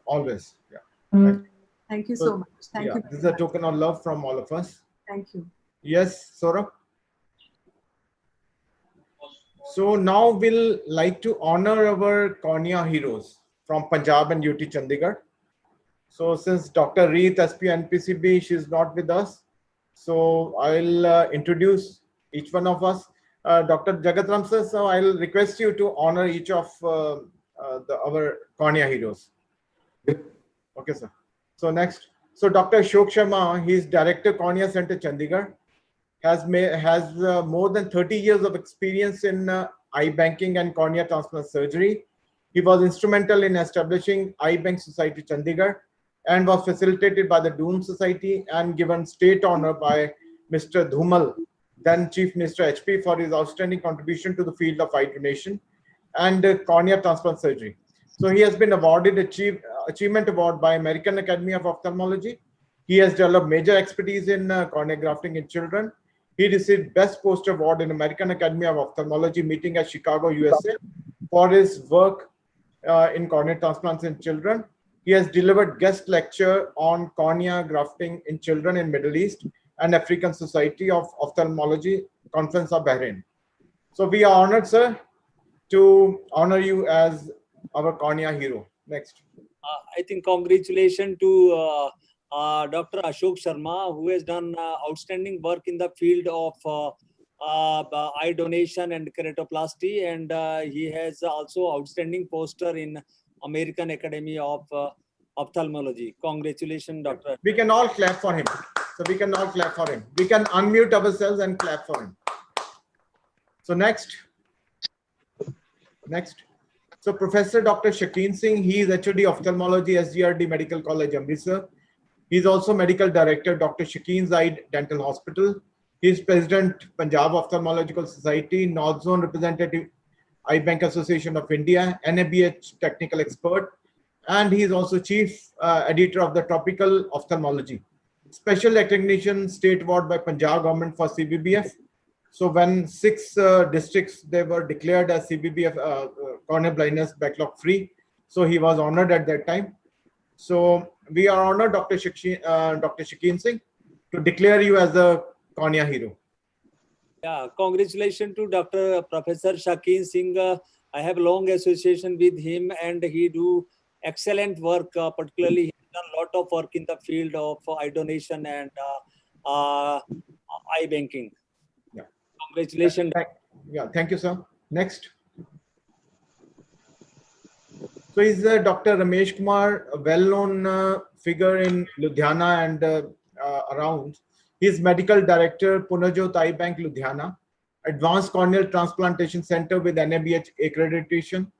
always. Yeah. Thank you so much. Thank you. This is a token of love from all of us. Thank you. Yes, Saurabh. So now we'll like to honor our cornea heroes from Punjab and UT Chandigarh. So since Dr. Reet, SP NPCB, she's not with us, so I'll introduce each one of us. Dr. Jagat Ram sir, so I'll request you to honor each of our cornea heroes. Okay, sir. So next, so Dr. Ashok Sharma, he's Director Cornea Center Chandigarh, has more than 30 years of experience in eye banking and cornea transplant surgery. He was instrumental in establishing Eye Bank Society Chandigarh and was facilitated by the Doon Society and given state honor by Mr. Dhumal, then Chief Minister HP, for his outstanding contribution to the field of eye donation and cornea transplant surgery. So he has been awarded Achievement Award by American Academy of Ophthalmology. He has developed major expertise in cornea grafting in children. He received Best Poster Award in American Academy of Ophthalmology meeting at Chicago, USA for his work in cornea transplants in children. He has delivered guest lecture on cornea grafting in children in Middle East and African Society of Ophthalmology Conference of Bahrain. So we are honored, sir, to honor you as our cornea hero. Next. I think congratulations to Dr. Ashok Sharma, who has done outstanding work in the field of eye donation and keratoplasty, and he has also outstanding poster in American Academy of Ophthalmology. Congratulations, Doctor. We can all clap for him. So we can all clap for him. We can unmute ourselves and clap for him. So next. So Professor Dr. Shakeen Singh, he is HOD Ophthalmology, SGRD Medical College, Amritsar. He is also Medical Director, Dr. Shakeen's Eye Dental Hospital. He is President, Punjab Ophthalmological Society, North Zone Representative, Eye Bank Association of India, NABH Technical Expert, and he is also Chief Editor of the Tropical Ophthalmology. Special recognition state award by Punjab government for CBBF. So when 6 districts, they were declared as CBBF corneal blindness backlog free. So he was honored at that time. So we are honored, Dr. Shakeen Singh, to declare you as a cornea hero. Yeah, congratulations to Dr. Professor Shakeen Singh. I have long association with him, and he do excellent work. Particularly, he has done a lot of work in the field of eye donation and eye banking. Yeah. Congratulations. Yeah, thank you, sir. Next. So is Dr. Ramesh Kumar, a well-known figure in Ludhiana and around. He is Medical Director, Punajot Eye Bank, Ludhiana, Advanced Corneal Transplantation Center with NABH accreditation.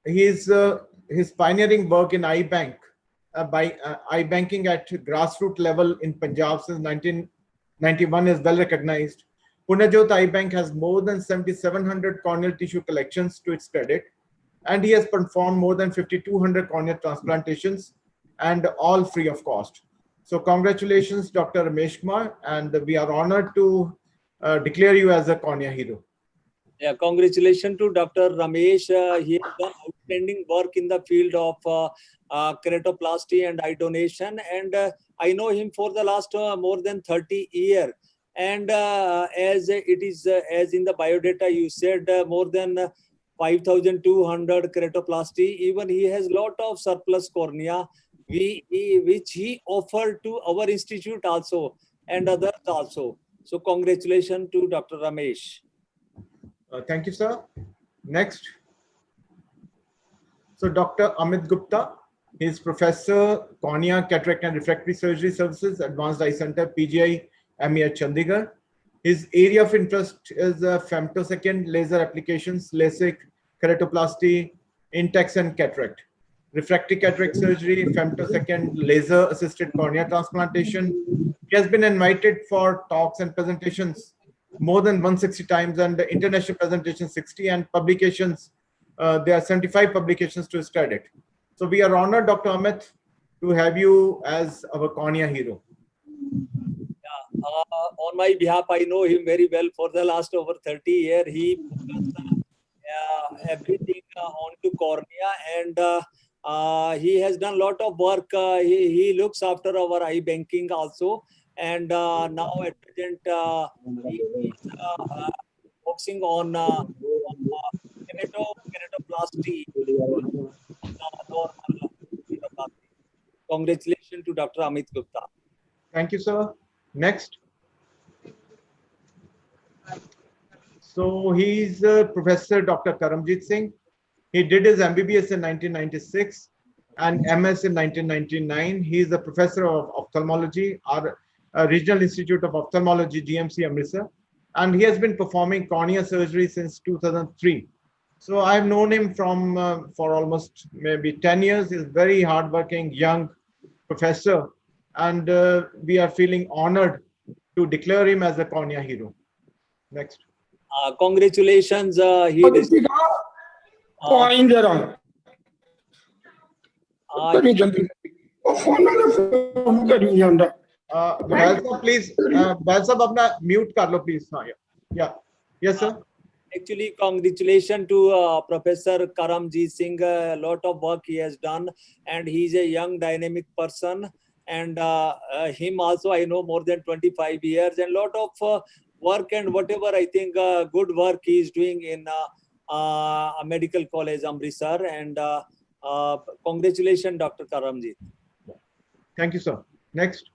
His pioneering work in eye bank eye banking at grassroots level in Punjab since 1991 is well recognized. Punajot Eye Bank has more than 7,700 corneal tissue collections to its credit, and he has performed more than 5,200 corneal transplantations, and all free of cost. So congratulations, Dr. Ramesh Kumar, and we are honored to declare you as a cornea hero. Yeah, congratulations to Dr. Ramesh. He has done outstanding work in the field of keratoplasty and eye donation, and I know him for the last more than 30 years. And as it is, as in the biodata, you said more than 5,200 keratoplasty. Even he has lot of surplus cornea, which he offered to our institute also and others also. So congratulations to Dr. Ramesh. Thank you, sir. Next. So Dr. Amit Gupta, he is Professor, Cornea, Cataract and Refractory Surgery Services, Advanced Eye Center, PGIMER, Chandigarh. His area of interest is femtosecond laser applications, LASIK, keratoplasty, Intex and cataract. Refractory cataract surgery, femtosecond laser-assisted cornea transplantation. He has been invited for talks and presentations more than 160 times, and the international presentations 60, and publications, there are 75 publications to his credit. So we are honored, Dr. Amit, to have you as our cornea hero. On my behalf, I know him very well. For the last over 30 years, he focused everything onto cornea, and he has done a lot of work. He looks after our eye banking also, and now at present he is focusing on keratoplasty. Congratulations to Dr. Amit Gupta. Thank you, sir. Next. So he's Professor Dr. Karamjit Singh. He did his MBBS in 1996 and MS in 1999. He is a professor of ophthalmology at Regional Institute of Ophthalmology, GMC Amritsar, and he has been performing cornea surgery since 2003. So I've known him from for almost maybe 10 years. He's a very hardworking young professor, and we are feeling honored to declare him as a cornea hero. Next. Congratulations. Please, apna mute kar lo, please. Yeah. Yes, sir. Actually, congratulations to Professor Karamjit Singh. A lot of work he has done, and he's a young, dynamic person. And him also, I know more than 25 years, and a lot of work and whatever, I think good work he is doing in a medical college, Amritsar. And congratulations, Dr. Karamjit. Thank you, sir. Next.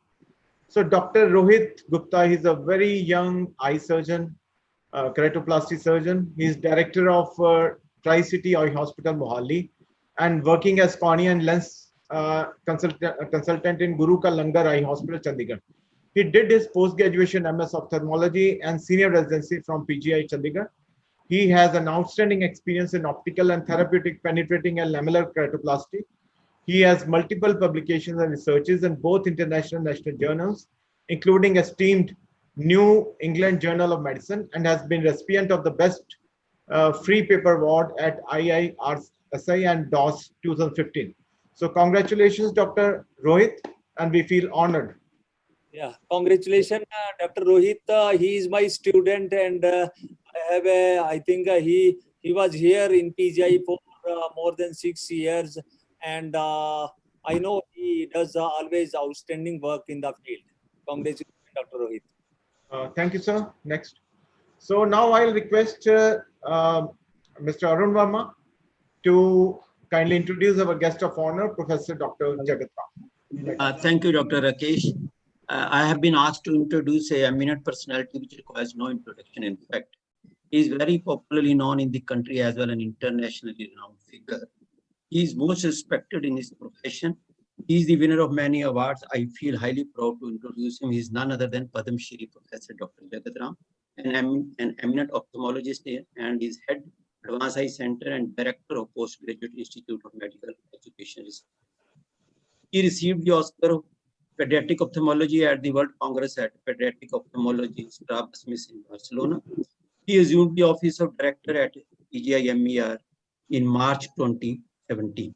So Dr. Rohit Gupta, he's a very young eye surgeon, keratoplasty surgeon. He's director of Tri-City Eye Hospital, Mohali, and working as cornea and lens consultant in Guru Ka Langar Eye Hospital, Chandigarh. He did his post-graduation MS ophthalmology and senior residency from PGI Chandigarh. He has an outstanding experience in optical and therapeutic penetrating and lamellar keratoplasty. He has multiple publications and researches in both international and national journals, including esteemed New England Journal of Medicine, and has been recipient of the Best Free Paper Award at IIRSI and DOS 2015. So congratulations, Dr. Rohit, and we feel honored. Yeah, congratulations, Dr. Rohit. He is my student, and I think he was here in PGI for more than 6 years, and I know he does always outstanding work in the field. Congratulations, Dr. Rohit. Thank you, sir. Next. So now I'll request Mr. Arun Verma to kindly introduce our guest of honor, Professor Dr. Jagat Ram. Thank you, Dr. Rakesh. I have been asked to introduce a eminent personality which requires no introduction. In fact, he is very popularly known in the country as well, an internationally renowned figure. He is most respected in his profession. He is the winner of many awards. I feel highly proud to introduce him. He is none other than Padma Shri Professor Dr. Jagat Ram, an eminent ophthalmologist here, and is head Advanced Eye Center and director of Postgraduate Institute of Medical Education. He received the Oscar of Pediatric Ophthalmology at the World Congress at Pediatric Ophthalmology Strabas in Barcelona. He assumed the office of director at PGIMER in March 2017.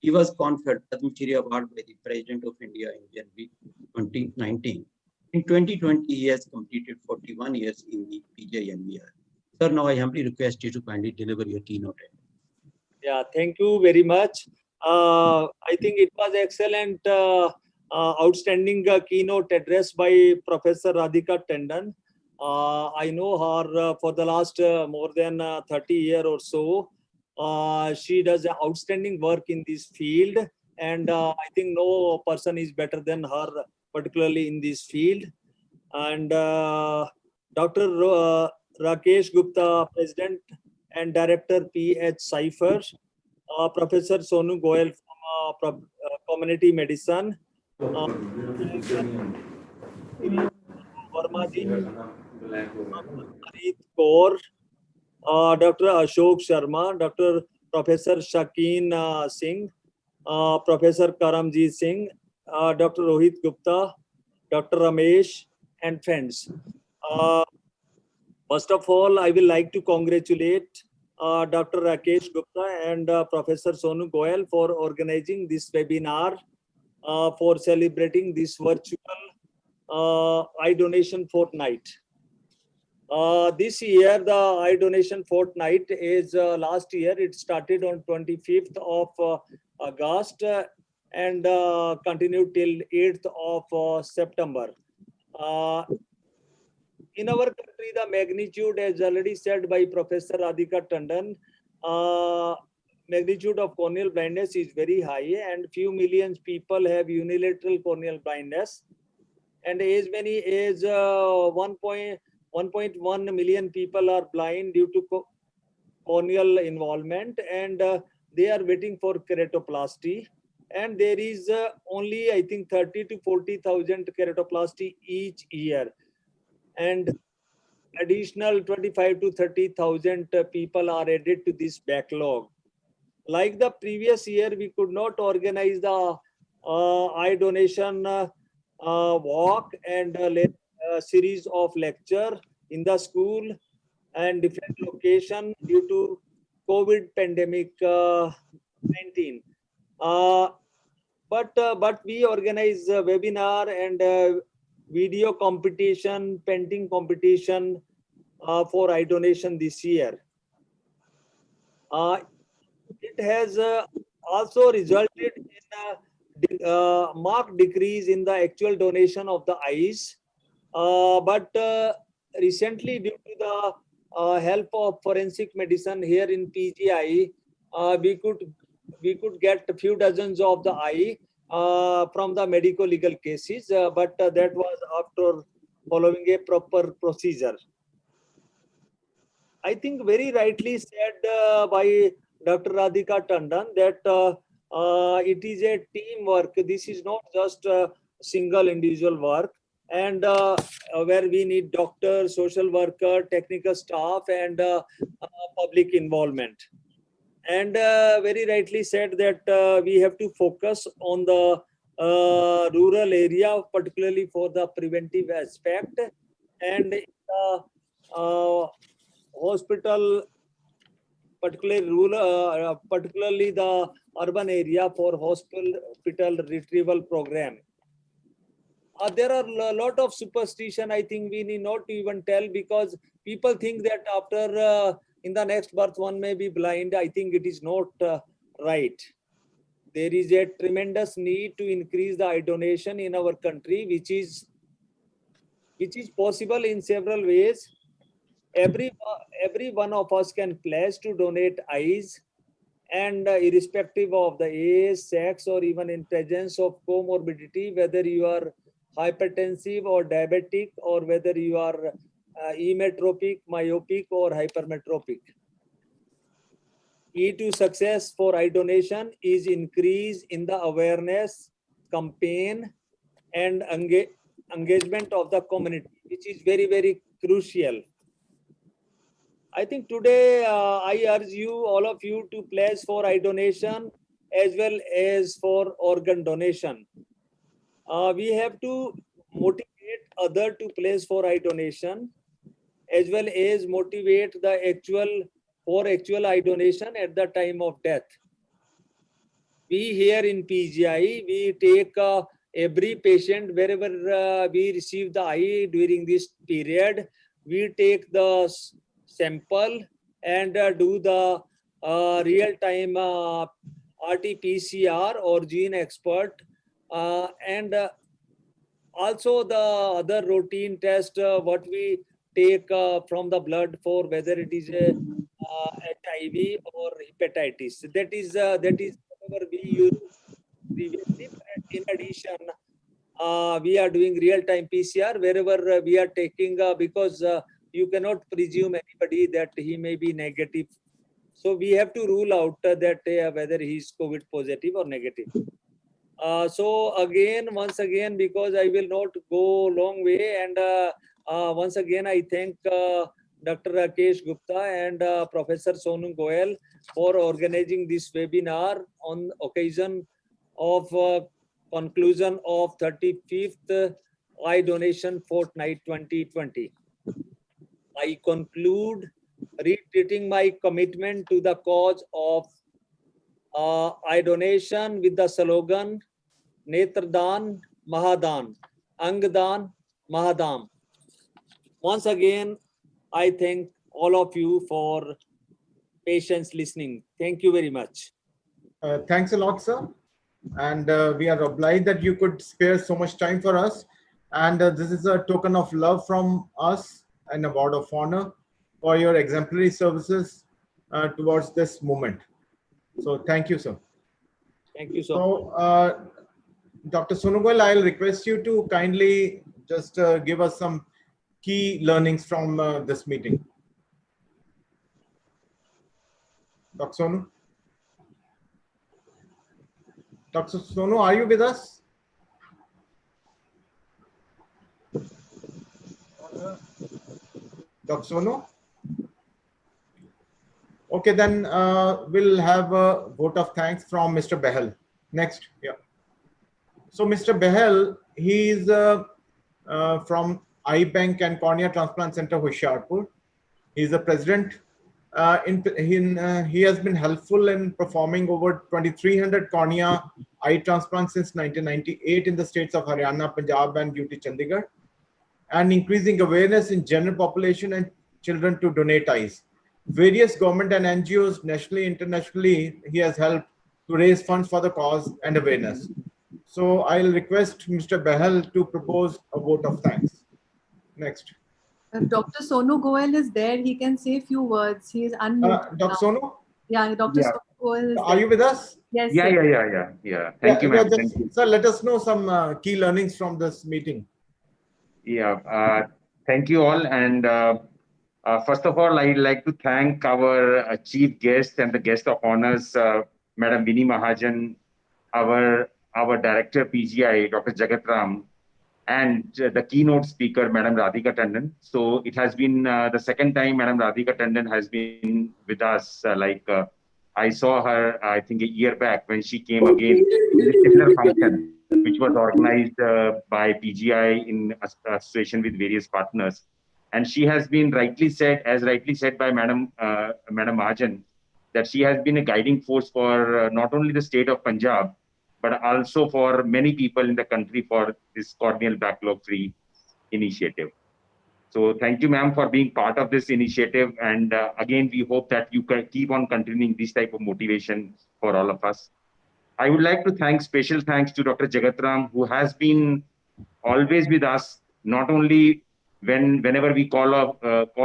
He was conferred Padma Shri Award by the President of India in January 2019. In 2020, he has completed 41 years in the PGIMER. Sir, now I humbly request you to kindly deliver your keynote. Yeah, thank you very much. I think it was excellent outstanding keynote address by Professor Radhika Tandon. I know her for the last more than 30 years or so. She does outstanding work in this field, and I think no person is better than her, particularly in this field. And Dr. Rakesh Gupta, President and Director, PH SIPHER, Professor Sonu Goyal from Community Medicine, Vermaji, Harit Kaur, Dr. Ashok Sharma, Dr. Professor Shakeen Singh, Professor Karamjit Singh, Dr. Rohit Gupta, Dr. Ramesh, and friends. First of all, I will like to congratulate Dr. Rakesh Gupta and Professor Sonu Goyal for organizing this webinar for celebrating this virtual eye donation fortnight. This year, the eye donation fortnight is last year. It started on 25th of August and continued till 8th of September. In our country, the magnitude, as already said by Professor Radhika Tandon, magnitude of corneal blindness is very high, and few millions people have unilateral corneal blindness, and as many as 1.1 million people are blind due to corneal involvement, and they are waiting for keratoplasty. And there is only, I think, 30 to 40,000 keratoplasty each year, and additional 25 to 30,000 people are added to this backlog. Like the previous year, we could not organize the eye donation walk and series of lecture in the school and different location due to COVID pandemic 19. But we organize a webinar and video competition, painting competition for eye donation this year. It has also resulted in a marked decrease in the actual donation of the eyes. But recently, due to the help of forensic medicine here in PGI, we could get a few dozens of the eye from the medico-legal cases, but that was after following a proper procedure. I think very rightly said by Dr. Radhika Tandon that it is a teamwork. This is not just a single individual work, and where we need doctor, social worker, technical staff, and public involvement. And very rightly said that we have to focus on the rural area, particularly for the preventive aspect, and hospital, particularly rural, particularly the urban area for hospital retrieval program. There are a lot of superstition. I think we need not even tell, because people think that after in the next birth one may be blind. I think it is not right. There is a tremendous need to increase the eye donation in our country, which is possible in several ways. Every one of us can pledge to donate eyes, and irrespective of the age, sex, or even in presence of comorbidity, whether you are hypertensive or diabetic, or whether you are emmetropic, myopic, or hypermetropic. Key to success for eye donation is increase in the awareness, campaign, and engagement of the community, which is very, very crucial. I think today I urge you, all of you, to pledge for eye donation as well as for organ donation. We have to motivate others to pledge for eye donation, as well as motivate the actual eye donation at the time of death. We here in PGI, we take every patient wherever we receive the eye during this period. We take the sample and do the real-time RT-PCR or gene expert And also the other routine test, what we take from the blood for whether it is a HIV or hepatitis. That is whatever we use previously. But in addition, we are doing real-time PCR wherever we are taking because you cannot presume anybody that he may be negative. So we have to rule out that whether he is COVID positive or negative. So again, once again, because I will not go long way, and once again I thank Dr. Rakesh Gupta and Professor Sonu Goyal for organizing this webinar on occasion of conclusion of 35th Eye Donation Fortnight 2020. I conclude reiterating my commitment to the cause of eye donation with the slogan Netradan Mahadan, Angdan Mahadam. Once again, I thank all of you for patience listening. Thank you very much. Thanks a lot, sir. And we are obliged that you could spare so much time for us. And this is a token of love from us and a word of honor for your exemplary services towards this movement. So thank you, sir. Thank you so much. Dr. Sonu Goyal, I'll request you to kindly just give us some key learnings from this meeting. Dr. Sonu? Dr. Sonu, are you with us? Dr. Sonu? Okay, then we'll have a vote of thanks from Mr. Behel. Next, yeah. So Mr. Behel, he is from Eye Bank and Corneal Transplant Center, Hoshiarpur. He is the president. He has been helpful in performing over 2,300 cornea eye transplants since 1998 in the states of Haryana, Punjab, and UT Chandigarh, and increasing awareness in general population and children to donate eyes. Various government and NGOs, nationally, internationally, he has helped to raise funds for the cause and awareness. So I'll request Mr. Behel to propose a vote of thanks. Next. Dr. Sonu Goyal is there. He can say a few words. He is unmuted. Dr. Sonu? Yeah, Dr. Sonu Goyal is Are you with us? Yes. Yeah. Thank you, ma'am. Sir, let us know some key learnings from this meeting. Yeah. Thank you all. And first of all, I'd like to thank our chief guest and the guest of honors, Madam Vinny Mahajan, our director PGI, Dr. Jagatram, and the keynote speaker, Madam Radhika Tandon. So it has been the second time Madam Radhika Tandon has been with us. I saw her, I think, a year back when she came again in a similar function, which was organized by PGI in association with various partners. And she has been rightly said by Madam Mahajan, that she has been a guiding force for not only the state of Punjab, but also for many people in the country for this corneal backlog-free initiative. So thank you, ma'am, for being part of this initiative. And again, we hope that you can keep on continuing this type of motivation for all of us. I would like to thank, special thanks to Dr. Jagatram, who has been always with us, not only whenever we call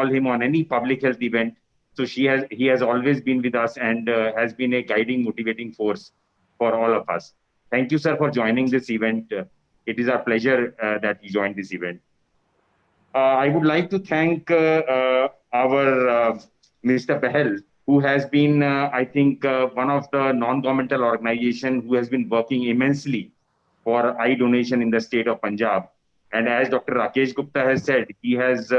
him on any public health event. So he has always been with us and has been a guiding, motivating force for all of us. Thank you, sir, for joining this event. It is our pleasure that you joined this event. I would like to thank our Mr. Behel, who has been, I think, one of the non-governmental organizations who has been working immensely for eye donation in the state of Punjab. And as Dr. Rakesh Gupta has said, he has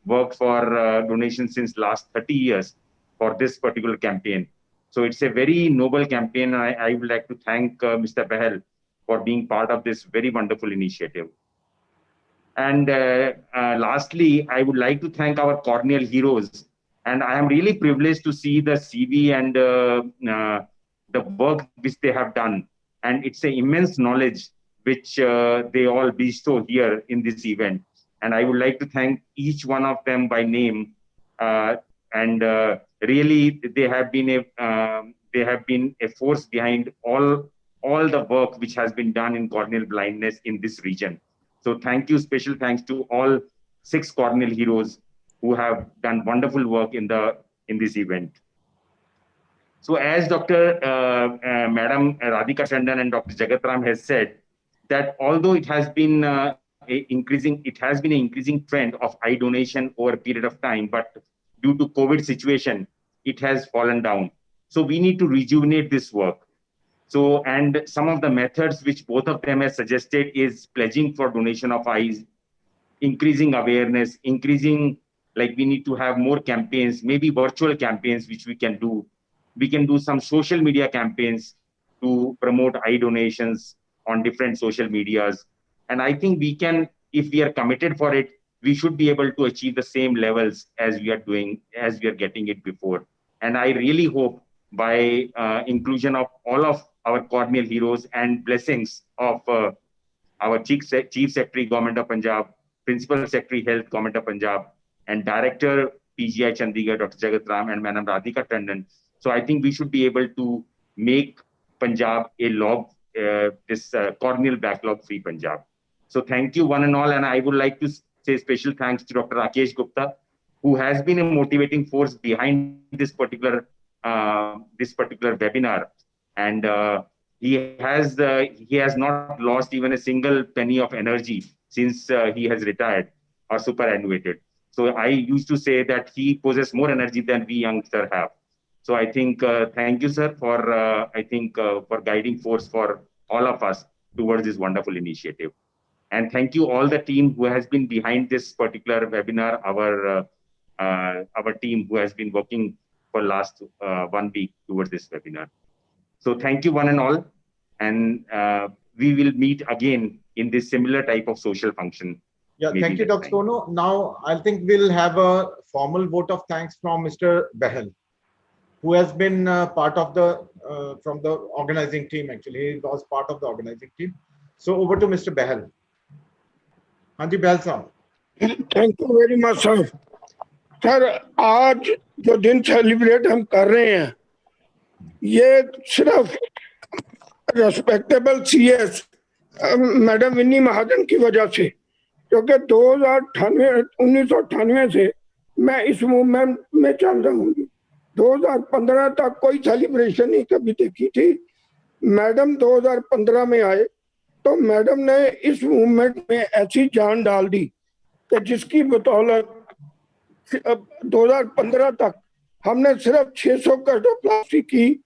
worked for donation since last 30 years for this particular campaign. So it's a very noble campaign. I would like to thank Mr. Behel for being part of this very wonderful initiative. And lastly, I would like to thank our corneal heroes. And I am really privileged to see the CV and the work which they have done. And it's an immense knowledge which they all bestow here in this event. And I would like to thank each one of them by name. Really, they have been a force behind all all the work which has been done in corneal blindness in this region. So thank you, special thanks to all 6 corneal heroes who have done wonderful work in this event. So as Madam Radhika Tandon and Dr. Jagatram has said, that although it has been an increasing trend of eye donation over a period of time, but due to COVID situation, it has fallen down. So we need to rejuvenate this work. So, and some of the methods which both of them have suggested is pledging for donation of eyes, increasing awareness, like we need to have more campaigns, maybe virtual campaigns, which we can do. We can do some social media campaigns to promote eye donations on different social medias. And I think we can, if we are committed for it, we should be able to achieve the same levels as we are getting it before. And I really hope by inclusion of all of our corneal heroes and blessings of our Chief Secretary, Government of Punjab, Principal Secretary, Health, Government of Punjab, and Director, PGI Chandigarh, Dr. Jagatram, and Madam Radhika Tandon. So I think we should be able to make Punjab a corneal backlog-free Punjab. So thank you one and all, and I would like to say special thanks to Dr. Rakesh Gupta, who has been a motivating force behind this particular webinar, and he has not lost even a single penny of energy since he has retired or superannuated. So I used to say that he possesses more energy than we youngsters have. So I think thank you, sir, for for guiding force for all of us towards this wonderful initiative. And thank you all the team who has been behind this particular webinar, our team who has been working for last 1 week towards this webinar. So thank you one and all, and we will meet again in this similar type of social function. Yeah, thank you, Dr. Sono. Now I think we'll have a formal vote of thanks from Mr. Bahal, who has been part of from the organizing team. Actually, he was part of the organizing team. So over to Mr. Bahal. Hanji Bahal sir. Thank you very much, sir. Sir आज जो दिन celebrate हम कर रहे हैं ये सिर्फ respectable CS madam Vinny महाजन की वजह से, क्योंकि 1998 से मैं इस मूवमेंट में चल रहा हूँ। 2015 तक कोई सेलिब्रेशन नहीं कभी देखी थी। मैडम 2015 में आए तो मैडम ने इस मूवमेंट में ऐसी जान डाल दी कि जिसकी बदौलत 2015 तक हमने सिर्फ 600 कार्डियोप्लास्टी की,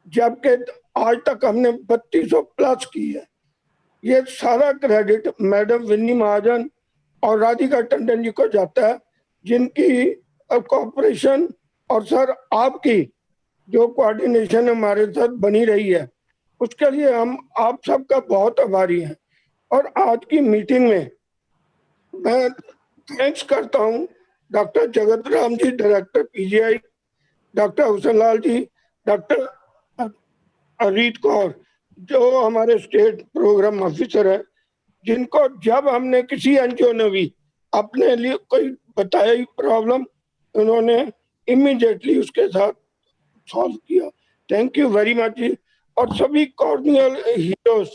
जबकि आज तक हमने 3200 प्लस की है। ये सारा क्रेडिट मैडम विन्नी महाजन और राधिका टंडन जी को जाता है, जिनकी कोऑपरेशन और सर आपकी जो कोऑर्डिनेशन हमारे साथ बनी रही है, उसके लिए हम आप सबका बहुत आभारी हैं। और आज की मीटिंग में मैं थैंक्स करता हूं डॉक्टर जगतराम जी, डायरेक्टर पीजीआई, डॉक्टर हुसनलाल जी, डॉक्टर अरीत कौर जो हमारे स्टेट प्रोग्राम ऑफिसर है, जिनको जब हमने किसी एनजीओ ने भी अपने लिए कोई बताई प्रॉब्लम, उन्होंने इमीडिएटली उसके साथ सॉल्व किया। थैंक यू वेरी मच जी। और सभी कॉर्नियल हीरोज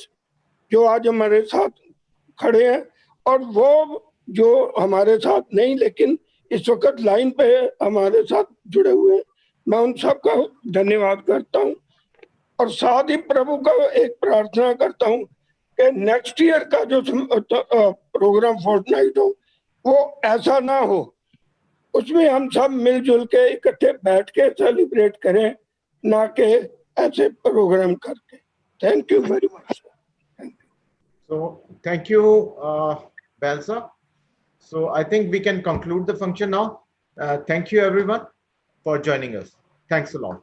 जो आज हमारे साथ खड़े हैं और वो जो हमारे साथ नहीं लेकिन इस वक्त लाइन पे हमारे साथ जुड़े हुए हैं, मैं उन सबका धन्यवाद करता हूं। और साथ ही प्रभु का एक प्रार्थना करता हूं कि नेक्स्ट ईयर का जो प्रोग्राम फोर्टनाइट हो वो ऐसा ना हो, उसमें हम सब मिलजुल के इकट्ठे बैठ के सेलिब्रेट करें, ना कि ऐसे प्रोग्राम करके। Thank you very much. So thank you, Balsa. So I think we can conclude the function now. Thank you everyone for joining us. Thanks a lot.